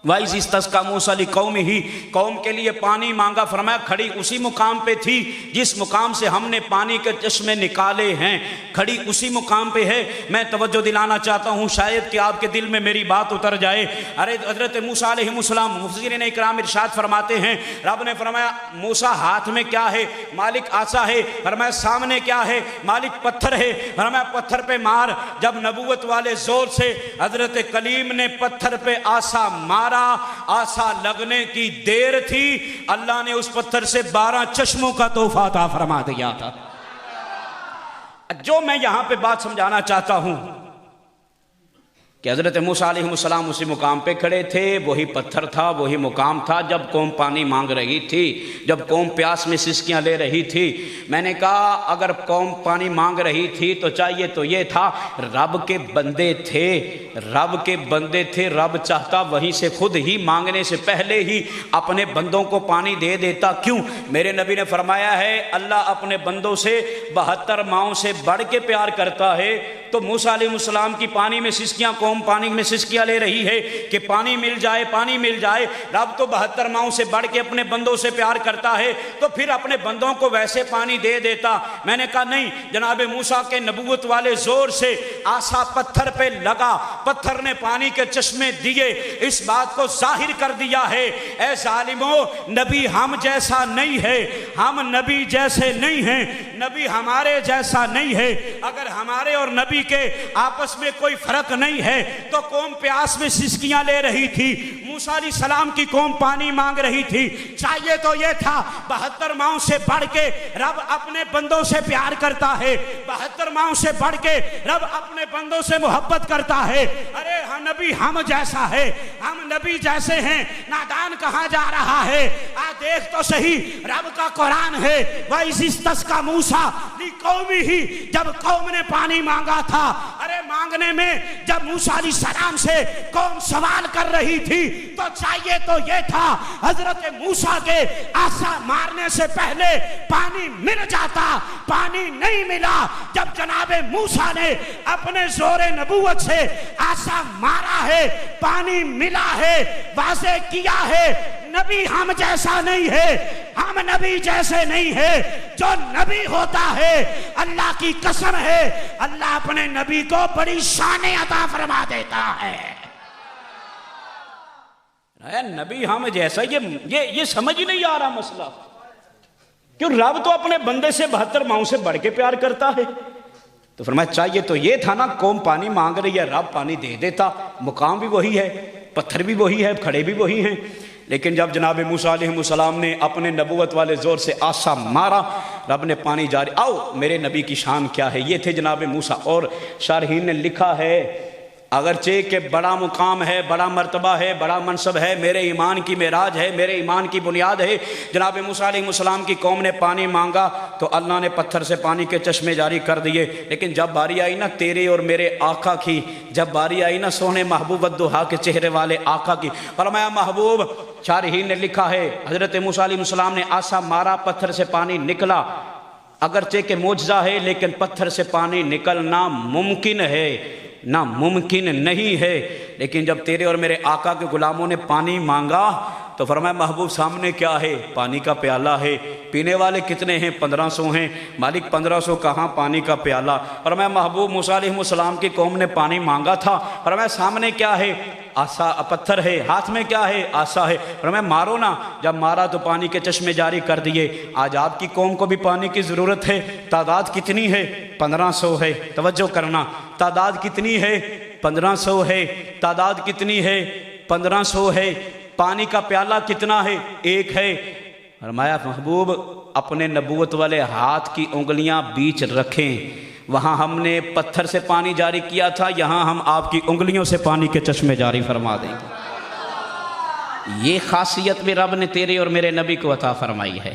وَإِذِ اسْتَسْقَىٰ مُوسَىٰ لِقَوْمِهِ، قوم کے لیے پانی مانگا۔ فرمایا کھڑی اسی مقام پہ تھی جس مقام سے ہم نے پانی کے چشمے نکالے ہیں، کھڑی اسی مقام پہ ہے۔ میں توجہ دلانا چاہتا ہوں، شاید کہ آپ کے دل میں میری بات اتر جائے۔ ارے حضرت موسیٰ علیہ السلام، مفسرین اکرام ارشاد فرماتے ہیں، رب نے فرمایا موسیٰ ہاتھ میں کیا ہے؟ مالک عصا ہے۔ فرمایا سامنے کیا ہے؟ مالک پتھر ہے۔ فرمایا پتھر پہ مار۔ جب نبوت والے زور سے حضرت کلیم نے پتھر پہ عصا مارا، آسا لگنے کی دیر تھی، اللہ نے اس پتھر سے 12 چشموں کا تحفہ عطا فرما دیا تھا۔ جو میں یہاں پہ بات سمجھانا چاہتا ہوں کہ حضرت موسیٰ علیہ السلام اسی مقام پہ کھڑے تھے، وہی پتھر تھا، وہی مقام تھا جب قوم پانی مانگ رہی تھی، جب قوم پیاس میں سسکیاں لے رہی تھی۔ میں نے کہا اگر قوم پانی مانگ رہی تھی تو چاہیے تو یہ تھا، رب کے بندے تھے، رب کے بندے تھے، رب چاہتا وہیں سے خود ہی مانگنے سے پہلے ہی اپنے بندوں کو پانی دے دیتا۔ کیوں؟ میرے نبی نے فرمایا ہے اللہ اپنے بندوں سے 72 ماؤں سے بڑھ کے پیار کرتا ہے۔ تو موسیٰ علیہ السلام کی پانی میں سسکیاں، قوم پانی میں سسکیاں لے رہی ہے کہ پانی مل جائے، پانی مل جائے۔ رب تو 72 ماؤں سے بڑھ کے اپنے بندوں سے پیار کرتا ہے، تو پھر اپنے بندوں کو ویسے پانی دے دیتا۔ میں نے کہا نہیں، جناب موسیٰ کے نبوت والے زور سے آسا پتھر پہ لگا، پتھر نے پانی کے چشمے دیے، اس بات کو ظاہر کر دیا ہے اے ظالموں، نبی ہم جیسا نہیں ہے، ہم نبی جیسے نہیں ہیں، نبی ہمارے جیسا نہیں ہے۔ اگر ہمارے اور نبی نبی کے آپس میں کوئی فرق نہیں ہے۔ تو قوم پیاس میں سسکیاں لے رہی تھی، موسیٰ علیہ السلام کی قوم پانی مانگ رہی تھی۔ چاہیے تو یہ تھا، 72 ماہوں سے بڑھ کے رب اپنے بندوں سے پیار کرتا ہے، 72 ماہوں سے بڑھ کے رب اپنے بندوں سے محبت کرتا ہے۔ ارے ہم نبی ہم جیسا ہے، ہم نبی جیسے ہیں، نادان کہاں جا رہا ہے؟ دیکھ تو صحیح، رب کا قرآن ہے، وَإِذِ اسْتَسْقَىٰ مُوسَىٰ لِقَوْمِهِ، جب قوم نے پانی مانگا تھا۔ ارے مانگنے میں جب موسیٰ علیہ السلام سے قوم سوال کر رہی تھی تو چاہیے تو یہ تھا حضرت موسیٰ کے آسا مارنے سے پہلے پانی مل جاتا، پانی نہیں ملا۔ جب جناب موسیٰ نے اپنے زور نبوت سے آسا مارا ہے، پانی ملا ہے، واضح کیا ہے نبی ہم جیسا نہیں ہے، ہم نبی جیسے نہیں ہے۔ جو نبی ہوتا ہے، اللہ کی قسم ہے، اللہ اپنے نبی کو بڑی شان عطا فرما دیتا ہے۔ اے نبی ہم جیسا، یہ سمجھ نہیں آ رہا مسئلہ، کیوں رب تو اپنے بندے سے 72 ماہوں سے بڑھ کے پیار کرتا ہے۔ تو فرمایا چاہیے تو یہ تھا نا، قوم پانی مانگ رہی ہے، رب پانی دے دیتا، مقام بھی وہی ہے، پتھر بھی وہی ہے، کھڑے بھی وہی ہیں۔ لیکن جب جناب موسیٰ علیہ السلام نے اپنے نبوت والے زور سے آسا مارا، رب نے پانی جاری۔ آؤ میرے نبی کی شان کیا ہے، یہ تھے جناب موسیٰ۔ اور شارحین نے لکھا ہے اگرچہ کہ بڑا مقام ہے، بڑا مرتبہ ہے، بڑا منصب ہے، میرے ایمان کی معراج ہے، میرے ایمان کی بنیاد ہے۔ جناب موسیٰ علیہ السلام کی قوم نے پانی مانگا تو اللہ نے پتھر سے پانی کے چشمے جاری کر دیے۔ لیکن جب باری آئی نا تیرے اور میرے آقا کی، جب باری آئی نا سونے محبوب الدحا کے چہرے والے آقا کی، فرمایا محبوب، شارحین نے لکھا ہے حضرت موسیٰ علیہ السلام نے آسا مارا، پتھر سے پانی نکلا۔ اگرچہ کہ معجزہ ہے لیکن پتھر سے پانی نکلنا ممکن ہے، ناممکن نہیں ہے۔ لیکن جب تیرے اور میرے آقا کے غلاموں نے پانی مانگا تو فرمایا محبوب سامنے کیا ہے؟ پانی کا پیالہ ہے۔ پینے والے کتنے ہیں؟ 1500 ہیں۔ مالک 1500 کہاں، پانی کا پیالہ۔ فرمایا محبوب موسیٰ علیہ السلام کی قوم نے پانی مانگا تھا، فرمایا سامنے کیا ہے؟ آسا، پتھر ہے، ہاتھ میں کیا ہے؟ آسا ہے۔ فرمایا مارو نا۔ جب مارا تو پانی کے چشمے جاری کر دیے۔ آج آپ کی قوم کو بھی پانی کی ضرورت ہے۔ تعداد کتنی ہے؟ 1500 ہے۔ توجہ کرنا، تعداد کتنی ہے؟ 1500 ہے۔ تعداد کتنی ہے؟ 1500 ہے۔ پانی کا پیالہ کتنا ہے؟ ایک ہے۔ فرمایا محبوب اپنے نبوت والے ہاتھ کی انگلیاں بیچ رکھیں، وہاں ہم نے پتھر سے پانی جاری کیا تھا، یہاں ہم آپ کی انگلیوں سے پانی کے چشمے جاری فرما دیں گے۔ یہ خاصیت بھی رب نے تیرے اور میرے نبی کو عطا فرمائی ہے۔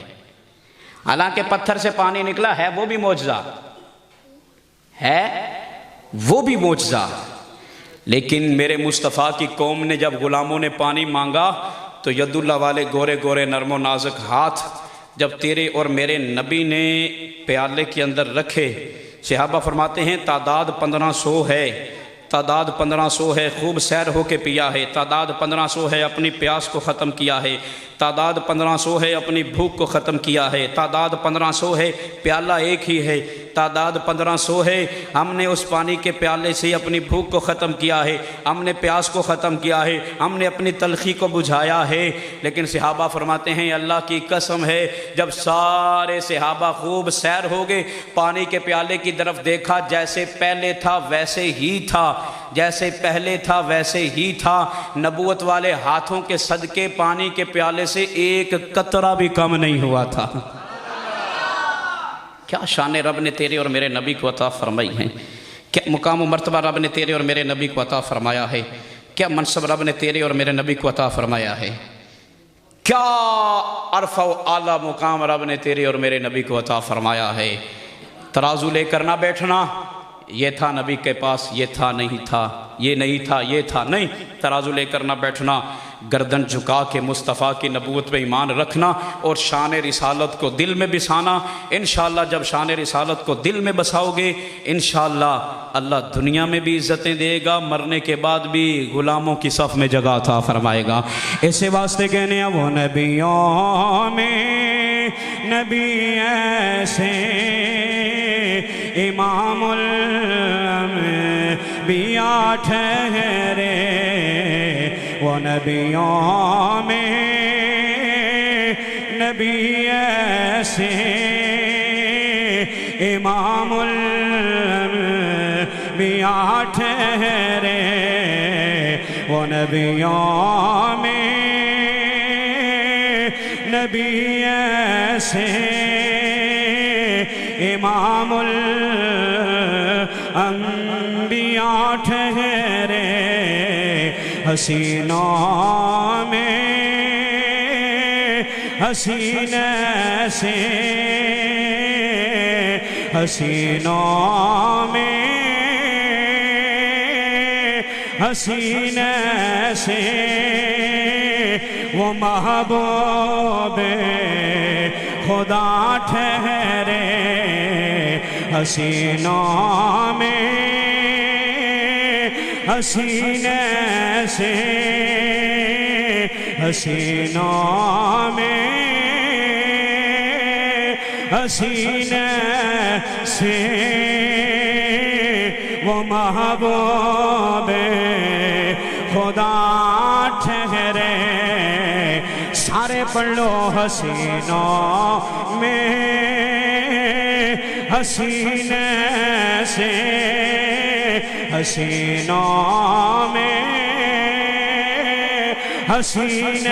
حالانکہ پتھر سے پانی نکلا ہے، وہ بھی معجزہ ہے، وہ بھی معجزہ، لیکن میرے مصطفیٰ کی قوم نے جب غلاموں نے پانی مانگا تو ید اللہ والے گورے گورے نرم و نازک ہاتھ جب تیرے اور میرے نبی نے پیالے کے اندر رکھے، صحابہ فرماتے ہیں تعداد 1500 ہے، تعداد 1500 ہے، خوب سیر ہو کے پیا ہے، تعداد 1500 ہے، اپنی پیاس کو ختم کیا ہے، تعداد 1500 ہے، اپنی بھوک کو ختم کیا ہے، تعداد 1500 ہے، پیالہ ایک ہی ہے، تعداد 1500 ہے، ہم نے اس پانی کے پیالے سے اپنی بھوک کو ختم کیا ہے، ہم نے پیاس کو ختم کیا ہے، ہم نے اپنی تلخی کو بجھایا ہے۔ لیکن صحابہ فرماتے ہیں اللہ کی قسم ہے، جب سارے صحابہ خوب سیر ہو گئے، پانی کے پیالے کی طرف دیکھا، جیسے پہلے تھا ویسے ہی تھا، جیسے پہلے تھا ویسے ہی تھا، نبوت والے ہاتھوں کے صدقے پانی کے پیالے سے ایک قطرہ بھی کم نہیں ہوا تھا۔ کیا شان رب نے تیرے اور میرے نبی کو عطا فرمائی ہے، کیا مقام و مرتبہ رب نے تیرے اور میرے نبی کو عطا فرمایا ہے، کیا منصب رب نے تیرے اور میرے نبی کو عطا فرمایا ہے، کیا عرفہ و اعلیٰ مقام رب نے تیرے اور میرے نبی کو عطا فرمایا ہے۔ ترازو لے کر نہ بیٹھنا، یہ تھا نبی کے پاس، یہ تھا نہیں تھا، یہ نہیں تھا یہ تھا، نہیں، ترازو لے کر نہ بیٹھنا، گردن جھکا کے مصطفیٰ کی نبوت پہ ایمان رکھنا اور شان رسالت کو دل میں بسانا۔ انشاءاللہ جب شان رسالت کو دل میں بساؤ گے، انشاءاللہ اللہ دنیا میں بھی عزتیں دے گا، مرنے کے بعد بھی غلاموں کی صف میں جگہ عطا فرمائے گا۔ اسے واسطے کہنے ہیں وہ نبیوں میں نبی ایسے، امام الانبیاء ٹھہرے، وہ نبیوں میں نبی ایسے، امام انبیاء ٹھہرے وہ نبیوں میں نبی ایسے امام الانبیاء ٹھہرے حسینوں میں حسین ایسے حسینوں میں حسین ایسے وہ محبوب خدا ٹھہرے حسینوں میں حسین ایسے حسینوں میں حسین سے وہ محبوب خدا ٹھہرے سارے پڑھ لو حسینوں میں حسین سے حسینوں میں حسین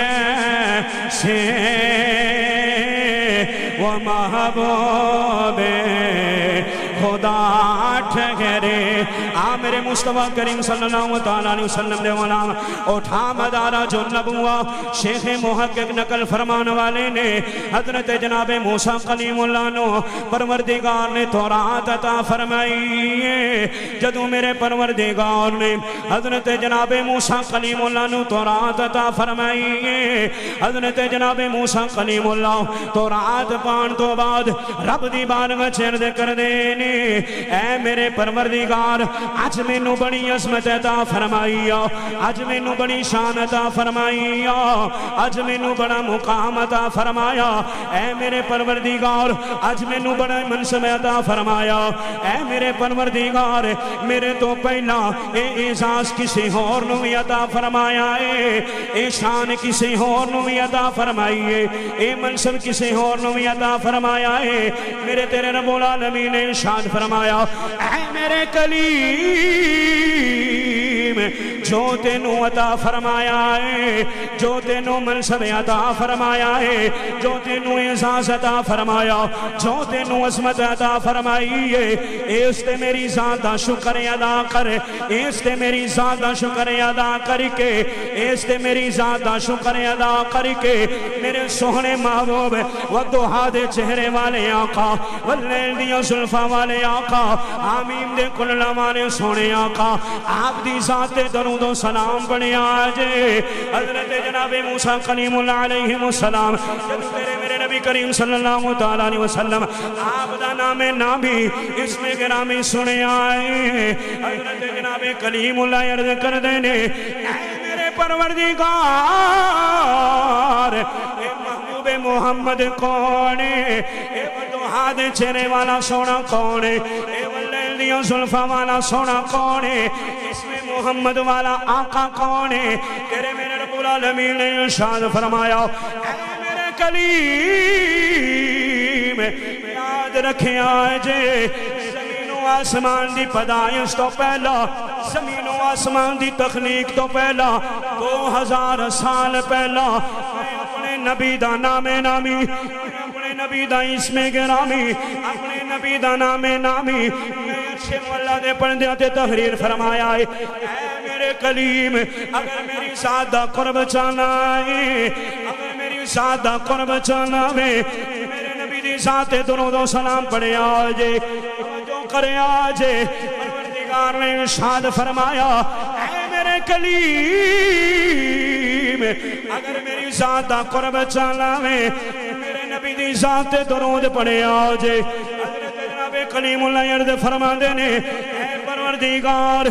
سے وہ محبوب خدا ٹھہرے میرے مصطفیٰ کریم صلی اللہ علیہ وسلم دے غلام اٹھا مدارہ جو نبوہ شیخ محقق نقل فرمان والے نے حضرت جناب موسیٰ کلیم اللہ نو پروردگار نے تورات عطا فرمائی ہے جدو میرے پروردگار نے حضرت جناب موسیٰ کلیم اللہ نو تورات عطا فرمائی ہے حضرت جناب موسیٰ کلیم اللہ تورات پان تو بعد رب دی بارگاہ چرد کر دینے اے میرے پروردگار آج میں نو بڑی عظمت عطا فرمائی آج میں نو بڑی شان عطا فرمائی آج میں نو بڑا مقام عطا فرمایا اے میرے پروردگار آج میں نو بڑا منصب عطا فرمایا اے میرے پروردگار میرے تو پہلا اے اعزاز کسی اور نو عطا فرمایا اے شان کسی اور نو عطا فرمائی اے منصب کسی اور نو عطا فرمایا میرے تیرے رب العالمین نے ارشاد فرمایا اے میرے کلیم جو تینوں عطا فرمایا ہے جو تینوں منصب عطا فرمایا ہے جو تینوں اعزاز عطا فرمایا جو تینوں عظمت عطا فرمائی ہے اس تے میری ذات دا شکر ادا کر اس تے میری ذات دا شکر ادا کر کے اس تے میری ذات دا شکر ادا کر کے میرے سوہنے محبوب والضحا دے چہرے والے آقا واللیل دیا زلفا والے آقا آمین دے کل لوانے سونے آقا آپ دی ذات درود و سلام بڑھے آجے حضرت جناب موسیٰ کلیم اللہ علیہ السلام جب میرے نبی کریم صلی اللہ علیہ وسلم آپ دا نام نامی اس میں گرامی سنے آئے حضرت جناب کلیم اللہ عرض کر دینے اے میرے پروردگار اے محبوب محمد کونے اے والضحا دے چہرے والا سونا کونے اے واللیل دیا زلفا والا سونا کونے اس میں محمد والا آقا کونے تیرے میرے رب العالمین نے ارشاد فرمایا اے میرے کلیم یاد رکھے آجے زمین و آسمان دی پیدائش تو پہلا زمین و آسمان دی تخلیق تو پہلا 2000 سال پہلا میں اپنے نبی دا نام نامی اپنے نبی دا اسم گرامی اپنے نبی دا نام نامی میں اچھے مولا دے پڑھنے آتے تحریر فرمایا ہے اے میرے کلیم اگر میری ذات دا قرب چانا ہے اگر میری ذات دا قرب چانا ہے میرے نبی دی ذات درود و سلام پڑھے آجے جو کرے آجے پروردگار نے ارشاد فرمایا اے میرے کلیم اگر میری ذات دا قرب چانا ہے میرے نبی دی ذات درود پڑھے آجے حضرت جناب کلیم اللہ عرض فرما دینے اے پروردگار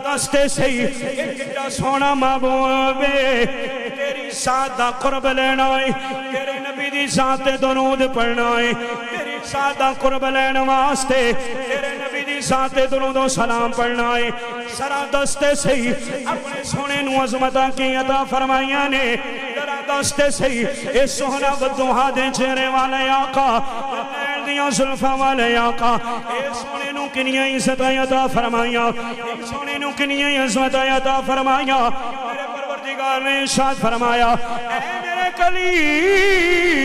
دستے سے ہی کتنا سونا محبوب تیری ذات دا قرب لینا ہے تیرے نبی دی ذات درود پڑھنا ہے تیری ذات دا قرب لینا واسطے تیرے نبی دی ذات درود و سلام پڑھنا ہے سرا دستے سے ہی اپنے سونے نو عظمتہ کی عطا فرمائیاں نے ذرا دستے سے ہی اس سونا والضحا دے چہرے والے آقا واللیل دیا زلفا والے آقا اس سونے نو کنیاں عزت عطا فرمائیا ایک سونے نو کنیاں عزت عطا فرمائیا میرے پروردگار نے ارشاد فرمایا اے میرے کلیم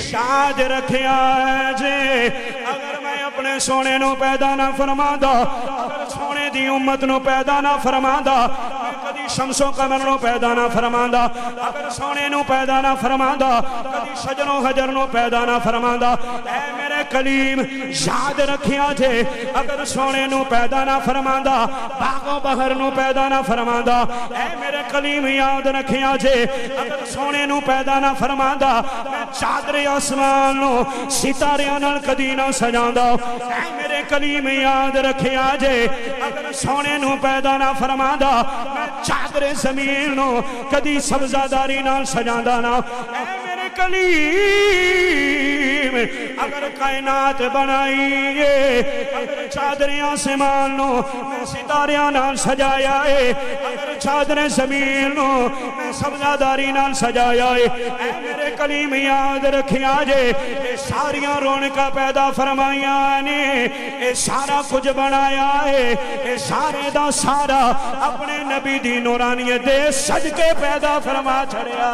شاد رکھیا جے اگر میں اپنے سونے نو پیدا نہ فرماندا اگر سونے دی امت نو پیدا نہ فرماندا میں کدی شمس و قمر نو پیدا نہ فرماندا اگر سونے نو پیدا نہ فرماندا کدی شجر و حجر نو پیدا نہ فرماندا اے میرے کلیم یاد رکھیا جے اگر سونے نو پیدا نہ فرماندا باغ و بہر نو پیدا نہ فرماندا اے میرے کلیم یاد رکھیا جے اگر سونے نو پیدا نہ فرماندا میں چادر آسمان نو ستاریاں نال کدی نہ سجاندا اے میرے کلیم یاد رکھیا جے اگر سونے نو پیدا نہ فرماندا میں چادر زمین نو کدی سبزاداری نال سجاندا نہ اے میرے کلیم اگر کائنات بنائیے اگر چادر آسمان نو میں ستاریاں نال سجایا ہے اگر چادر زمین نو میں سبزاداری نال سجایا ہے اے میرے کلیم یاد رکھیا جے اے ساریاں رونقاں پیدا فرمائیاں نے اے سارا کچھ بنایا ہے اے سارے دا سارا اپنے نبی دی نورانیت دے صدقے پیدا فرما چھڑیا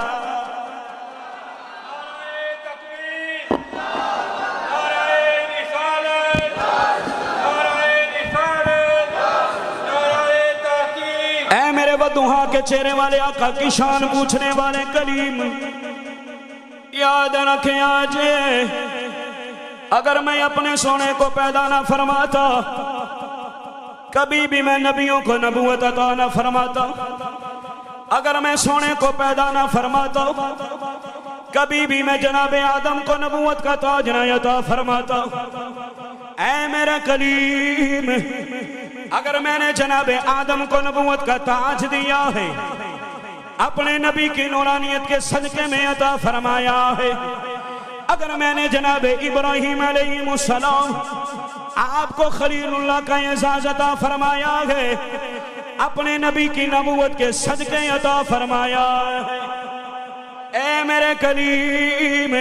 اے میرے ودوہا کے چہرے والے آقا کی شان پوچھنے والے کلیم یاد رکھیں آجے اگر میں اپنے سونے کو پیدا نہ فرماتا کبھی بھی میں نبیوں کو نبوت عطا نہ فرماتا اگر میں سونے کو پیدا نہ فرماتا کبھی بھی میں جناب آدم کو نبوت کا تاج نہ عطا فرماتا اے میرا کلیم اگر میں نے جناب آدم کو نبوت کا تاج دیا ہے اپنے نبی کی نورانیت کے صدقے میں عطا فرمایا ہے اگر میں نے جناب ابراہیم علیہ السلام آپ کو خلیل اللہ کا اعزاز عطا فرمایا ہے اپنے نبی کی نبوت کے صدقے عطا فرمایا ہے اے میرے کلیم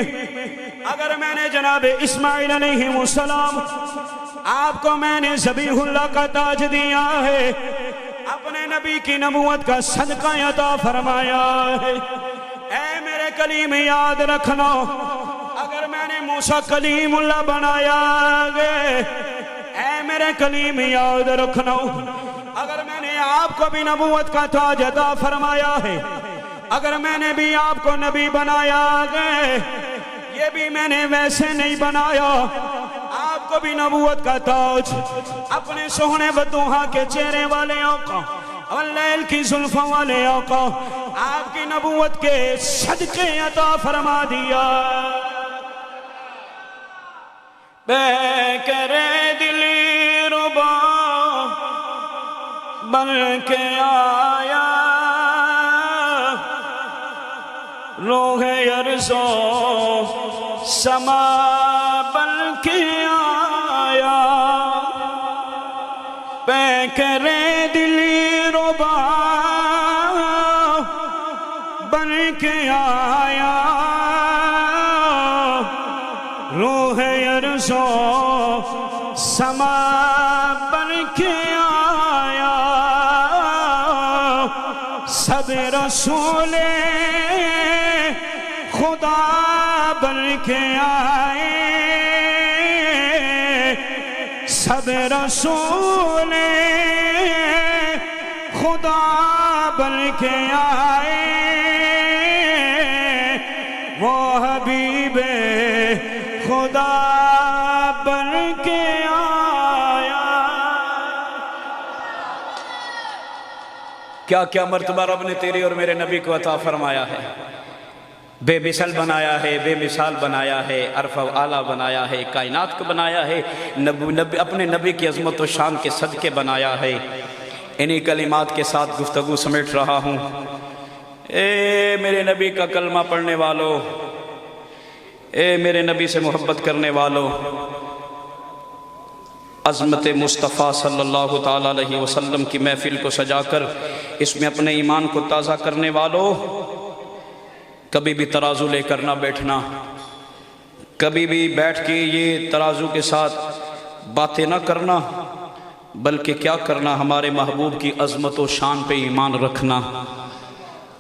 اگر میں نے جناب اسماعیل علیہ السلام آپ کو میں نے ذبیح اللہ کا تاج دیا ہے اپنے نبی کی نبوت کا صدقہ عطا فرمایا ہے اے میرے کلیم یاد رکھنا اگر میں نے موسیٰ کلیم اللہ بنایا گے اے میرے کلیم یاد رکھنا اگر میں نے آپ کو بھی نبوت کا تاج عطا فرمایا ہے اگر میں نے بھی آپ کو نبی بنایا گے یہ بھی میں نے ویسے نہیں بنایا آپ کو بھی نبوت کا تاج اپنے سونے ودوہا کے چہرے والے آقا واللیل کی زلفوں والے آقا آپ کی نبوت کے صدقے عطا فرما دیا بے کرے دلی ربا بن کے آیا روح ارزو سما بن کے آیا بے کرے دلی ربا بن کے آیا روح ارزو سما بن کے آیا سب رسول خدا بن کے آئے سب رسول خدا بن کے آئے وہ حبیب خدا بن کے آیا کیا کیا مرتبہ رب نے تیری اور میرے نبی کو عطا فرمایا ہے بے مثل بنایا ہے بے مثال بنایا ہے عرفہ و اعلیٰ بنایا ہے کائنات کو بنایا ہے اپنے نبی کی عظمت و شان کے صدقے بنایا ہے انہی کلمات کے ساتھ گفتگو سمیٹ رہا ہوں اے میرے نبی کا کلمہ پڑھنے والو اے میرے نبی سے محبت کرنے والو عظمت مصطفیٰ صلی اللہ تعالیٰ علیہ وسلم کی محفل کو سجا کر اس میں اپنے ایمان کو تازہ کرنے والو کبھی بھی ترازو لے کر نہ بیٹھنا کبھی بھی بیٹھ کے یہ ترازو کے ساتھ باتیں نہ کرنا بلکہ کیا کرنا، ہمارے محبوب کی عظمت و شان پہ ایمان رکھنا،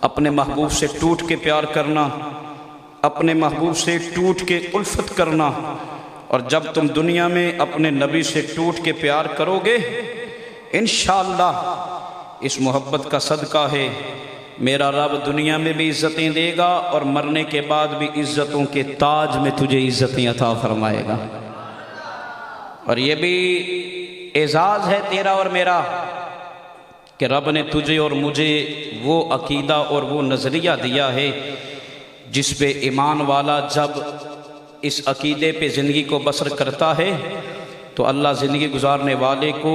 اپنے محبوب سے ٹوٹ کے پیار کرنا، اپنے محبوب سے ٹوٹ کے الفت کرنا۔ اور جب تم دنیا میں اپنے نبی سے ٹوٹ کے پیار کرو گے، انشاءاللہ اس محبت کا صدقہ ہے میرا رب دنیا میں بھی عزتیں دے گا اور مرنے کے بعد بھی عزتوں کے تاج میں تجھے عزتیں عطا فرمائے گا۔ اور یہ بھی اعزاز ہے تیرا اور میرا کہ رب نے تجھے اور مجھے وہ عقیدہ اور وہ نظریہ دیا ہے جس پہ ایمان والا جب اس عقیدے پہ زندگی کو بسر کرتا ہے تو اللہ زندگی گزارنے والے کو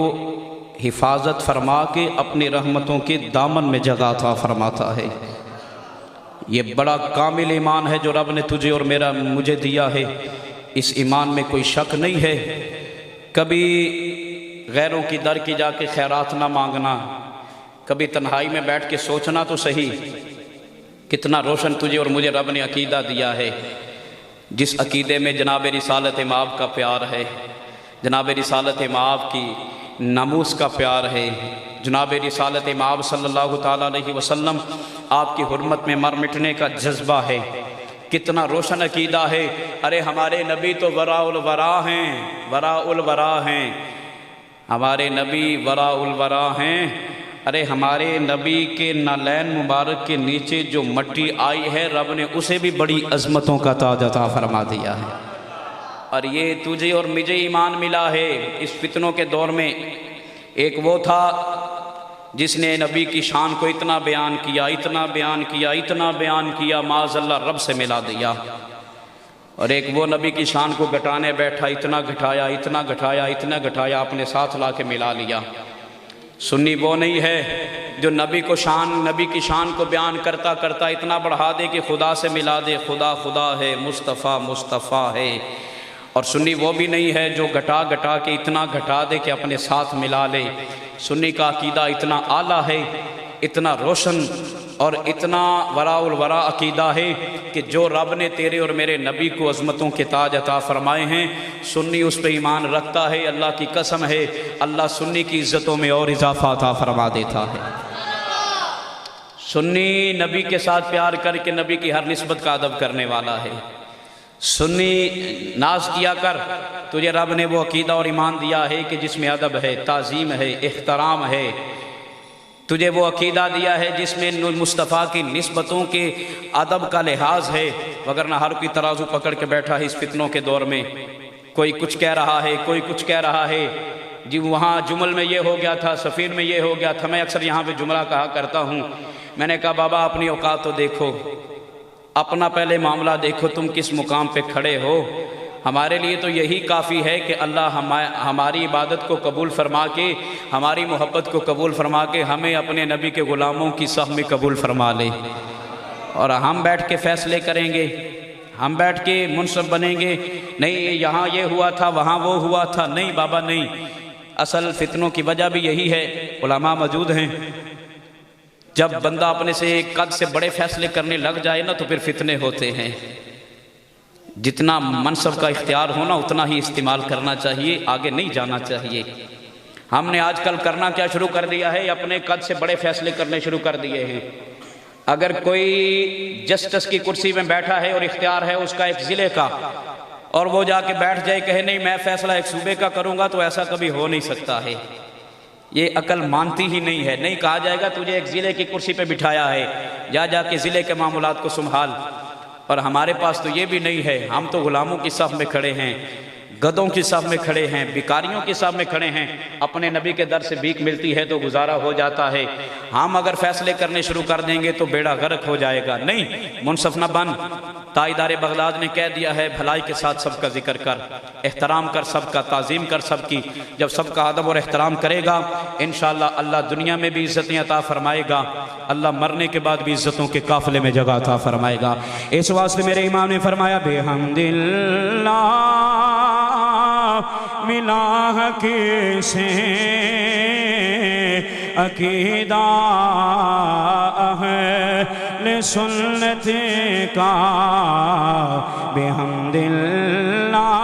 حفاظت فرما کے اپنی رحمتوں کے دامن میں جگہ عطا فرماتا ہے۔ یہ بڑا کامل ایمان ہے جو رب نے تجھے اور مجھے دیا ہے، اس ایمان میں کوئی شک نہیں ہے۔ کبھی غیروں کی در کی جا کے خیرات نہ مانگنا، کبھی تنہائی میں بیٹھ کے سوچنا تو صحیح کتنا روشن تجھے اور مجھے رب نے عقیدہ دیا ہے، جس عقیدے میں جناب رسالت مآب کا پیار ہے، جناب رسالت مآب کی ناموس کا پیار ہے، جناب رسالت مآب صلی اللہ تعالیٰ علیہ وسلم آپ کی حرمت میں مر مٹنے کا جذبہ ہے، کتنا روشن عقیدہ ہے۔ ارے ہمارے نبی تو وراء الورا ہیں، وراء الورا ہیں، ہمارے نبی وراء الورا ہیں۔ ارے ہمارے نبی کے نالین مبارک کے نیچے جو مٹی آئی ہے رب نے اسے بھی بڑی عظمتوں کا تاج عطا فرما دیا ہے۔ اور یہ تجھے اور مجھے ایمان ملا ہے اس فتنوں کے دور میں۔ ایک وہ تھا جس نے نبی کی شان کو اتنا بیان کیا، اتنا بیان کیا، اتنا بیان کیا، معاذ اللہ رب سے ملا دیا۔ اور ایک وہ نبی کی شان کو گھٹانے بیٹھا، اتنا گھٹایا، اتنا گھٹایا، اتنا گھٹایا، اپنے ساتھ لا کے ملا لیا۔ سنی وہ نہیں ہے جو نبی کی شان کو بیان کرتا کرتا اتنا بڑھا دے کہ خدا سے ملا دے، خدا خدا ہے، مصطفیٰ مصطفیٰ ہے۔ اور سنی وہ بھی نہیں ہے جو گھٹا گھٹا کے اتنا گھٹا دے کہ اپنے ساتھ ملا لے۔ سنی کا عقیدہ اتنا اعلیٰ ہے، اتنا روشن اور اتنا وراء الورا عقیدہ ہے کہ جو رب نے تیرے اور میرے نبی کو عظمتوں کے تاج عطا فرمائے ہیں، سنی اس پہ ایمان رکھتا ہے۔ اللہ کی قسم ہے اللہ سنی کی عزتوں میں اور اضافہ عطا فرما دیتا ہے۔ سنی نبی کے ساتھ پیار کر کے نبی کی ہر نسبت کا ادب کرنے والا ہے۔ سنی ناز کیا کر، تجھے رب نے وہ عقیدہ اور ایمان دیا ہے کہ جس میں ادب ہے، تعظیم ہے، احترام ہے۔ تجھے وہ عقیدہ دیا ہے جس میں مصطفیٰ کی نسبتوں کے ادب کا لحاظ ہے، وگرنہ ہر کوئی ترازو پکڑ کے بیٹھا ہے اس فتنوں کے دور میں، کوئی کچھ کہہ رہا ہے، کوئی کچھ کہہ رہا ہے، جی وہاں جمل میں یہ ہو گیا تھا، سفیر میں یہ ہو گیا تھا۔ میں اکثر یہاں پہ جملہ کہا کرتا ہوں، میں نے کہا بابا اپنی اوقات تو دیکھو، اپنا پہلے معاملہ دیکھو، تم کس مقام پہ کھڑے ہو۔ ہمارے لیے تو یہی کافی ہے کہ اللہ ہماری عبادت کو قبول فرما کے، ہماری محبت کو قبول فرما کے ہمیں اپنے نبی کے غلاموں کی صف میں قبول فرما لے، اور ہم بیٹھ کے فیصلے کریں گے، ہم بیٹھ کے منصف بنیں گے، نہیں یہاں یہ ہوا تھا وہاں وہ ہوا تھا، نہیں بابا نہیں۔ اصل فتنوں کی وجہ بھی یہی ہے، علماء موجود ہیں، جب بندہ اپنے سے قد سے بڑے فیصلے کرنے لگ جائے نا تو پھر فتنے ہوتے ہیں۔ جتنا منصب کا اختیار ہونا اتنا ہی استعمال کرنا چاہیے، آگے نہیں جانا چاہیے۔ ہم نے آج کل کرنا کیا شروع کر دیا ہے، اپنے قد سے بڑے فیصلے کرنے شروع کر دیے ہیں۔ اگر کوئی جسٹس کی کرسی میں بیٹھا ہے اور اختیار ہے اس کا ایک ضلع کا، اور وہ جا کے بیٹھ جائے کہے نہیں میں فیصلہ ایک صوبے کا کروں گا، تو ایسا کبھی ہو نہیں سکتا ہے۔ یہ عقل مانتی ہی نہیں ہے۔ نہیں کہا جائے گا تجھے ایک ضلع کی کرسی پہ بٹھایا ہے، جا کے ضلع کے معاملات کو سنبھال۔ اور ہمارے پاس تو یہ بھی نہیں ہے، ہم تو غلاموں کی صف میں کھڑے ہیں، گدوں کی صف میں کھڑے ہیں، بیکاریوں کی صف میں کھڑے ہیں۔ اپنے نبی کے در سے بھیک ملتی ہے تو گزارا ہو جاتا ہے، ہم اگر فیصلے کرنے شروع کر دیں گے تو بیڑا غرق ہو جائے گا۔ نہیں، منصف نہ بن۔ تاجدار بغداد نے کہہ دیا ہے بھلائی کے ساتھ سب کا ذکر کر، احترام کر سب کا، تعظیم کر سب کی۔ جب سب کا ادب اور احترام کرے گا انشاءاللہ اللہ دنیا میں بھی عزتیں عطا فرمائے گا، اللہ مرنے کے بعد بھی عزتوں کے قافلے میں جگہ عطا فرمائے گا۔ اس واسطے میرے امام نے فرمایا بحمد اللہ ملا کسے عقیدہ اہل سنت کا، بحمد اللہ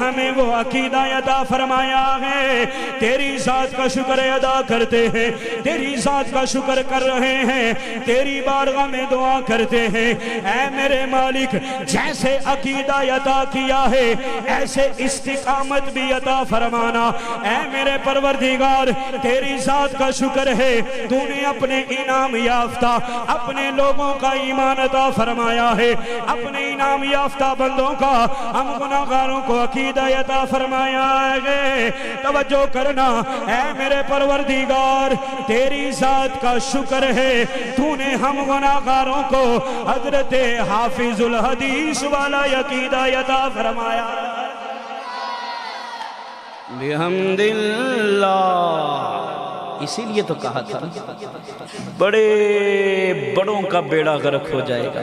ہمیں وہ عقیدہ عطا فرمایا ہے، تیری ذات کا شکر ادا کرتے ہیں، تیری ذات کا شکر کر رہے ہیں، تیری بارگاہ میں دعا کرتے ہیں، اے میرے مالک جیسے عقیدہ عطا کیا ہے ایسے استقامت بھی عطا فرمانا۔ اے میرے پروردگار تیری ذات کا شکر ہے تو نے اپنے انعام یافتہ اپنے لوگوں کا ایمان عطا فرمایا ہے، اپنے انعام یافتہ بندوں کا ہم گناہگاروں کو عقیدہ عطا فرمایا ہے۔ توجہ کرنا، اے میرے پروردگار تیری ذات کا شکر ہے تو نے ہم گناہگاروں کو حضرت حافظ الحدیث والا عقیدہ عطا فرمایا۔ بحمد اللہ، اسی لیے تو کہا تھا بڑے بڑوں کا بیڑا غرق ہو جائے گا،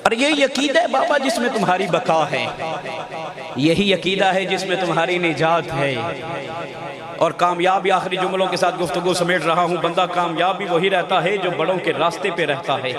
اور یہی عقیدہ ہے بابا جس میں تمہاری بقا ہے، یہی عقیدہ ہے جس میں تمہاری نجات ہے۔ اور کامیابی، آخری جملوں کے ساتھ گفتگو سمیٹ رہا ہوں، بندہ کامیاب بھی وہی رہتا ہے جو بڑوں کے راستے پہ رہتا ہے،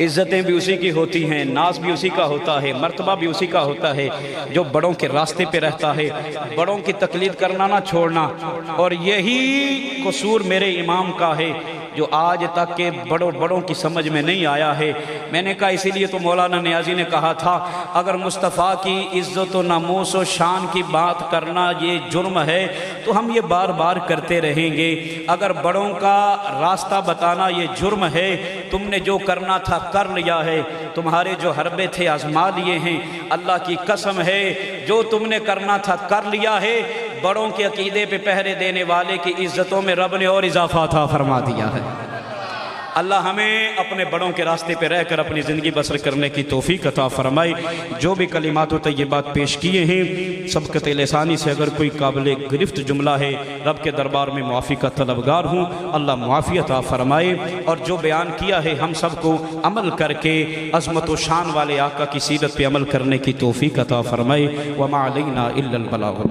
عزتیں بھی اسی کی ہوتی ہیں، ناز بھی اسی کا ہوتا ہے، مرتبہ بھی اسی کا ہوتا ہے جو بڑوں کے راستے پہ رہتا ہے، بڑوں کی تقلید کرنا نہ چھوڑنا۔ اور یہی قصور میرے امام کا ہے جو آج تک کے بڑوں کی سمجھ میں نہیں آیا ہے۔ میں نے کہا اسی لیے تو مولانا نیازی نے کہا تھا اگر مصطفیٰ کی عزت و ناموس و شان کی بات کرنا یہ جرم ہے تو ہم یہ بار بار کرتے رہیں گے، اگر بڑوں کا راستہ بتانا یہ جرم ہے، تم نے جو کرنا تھا کر لیا ہے، تمہارے جو حربے تھے آزما لیے ہیں، اللہ کی قسم ہے جو تم نے کرنا تھا کر لیا ہے۔ بڑوں کے عقیدے پہ پہرے دینے والے کی عزتوں میں رب نے اور اضافہ عطا فرما دیا ہے۔ اللہ ہمیں اپنے بڑوں کے راستے پہ رہ کر اپنی زندگی بسر کرنے کی توفیق عطا فرمائے۔ جو بھی کلمات و طیبات پیش کیے ہیں سبقت لسانی سے اگر کوئی قابل گرفت جملہ ہے رب کے دربار میں معافی کا طلبگار ہوں، اللہ معافی عطا فرمائے، اور جو بیان کیا ہے ہم سب کو عمل کر کے عظمت و شان والے آقا کی سیرت پہ عمل کرنے کی توفیق عطا فرمائے۔ وما علینا الا البلاغ۔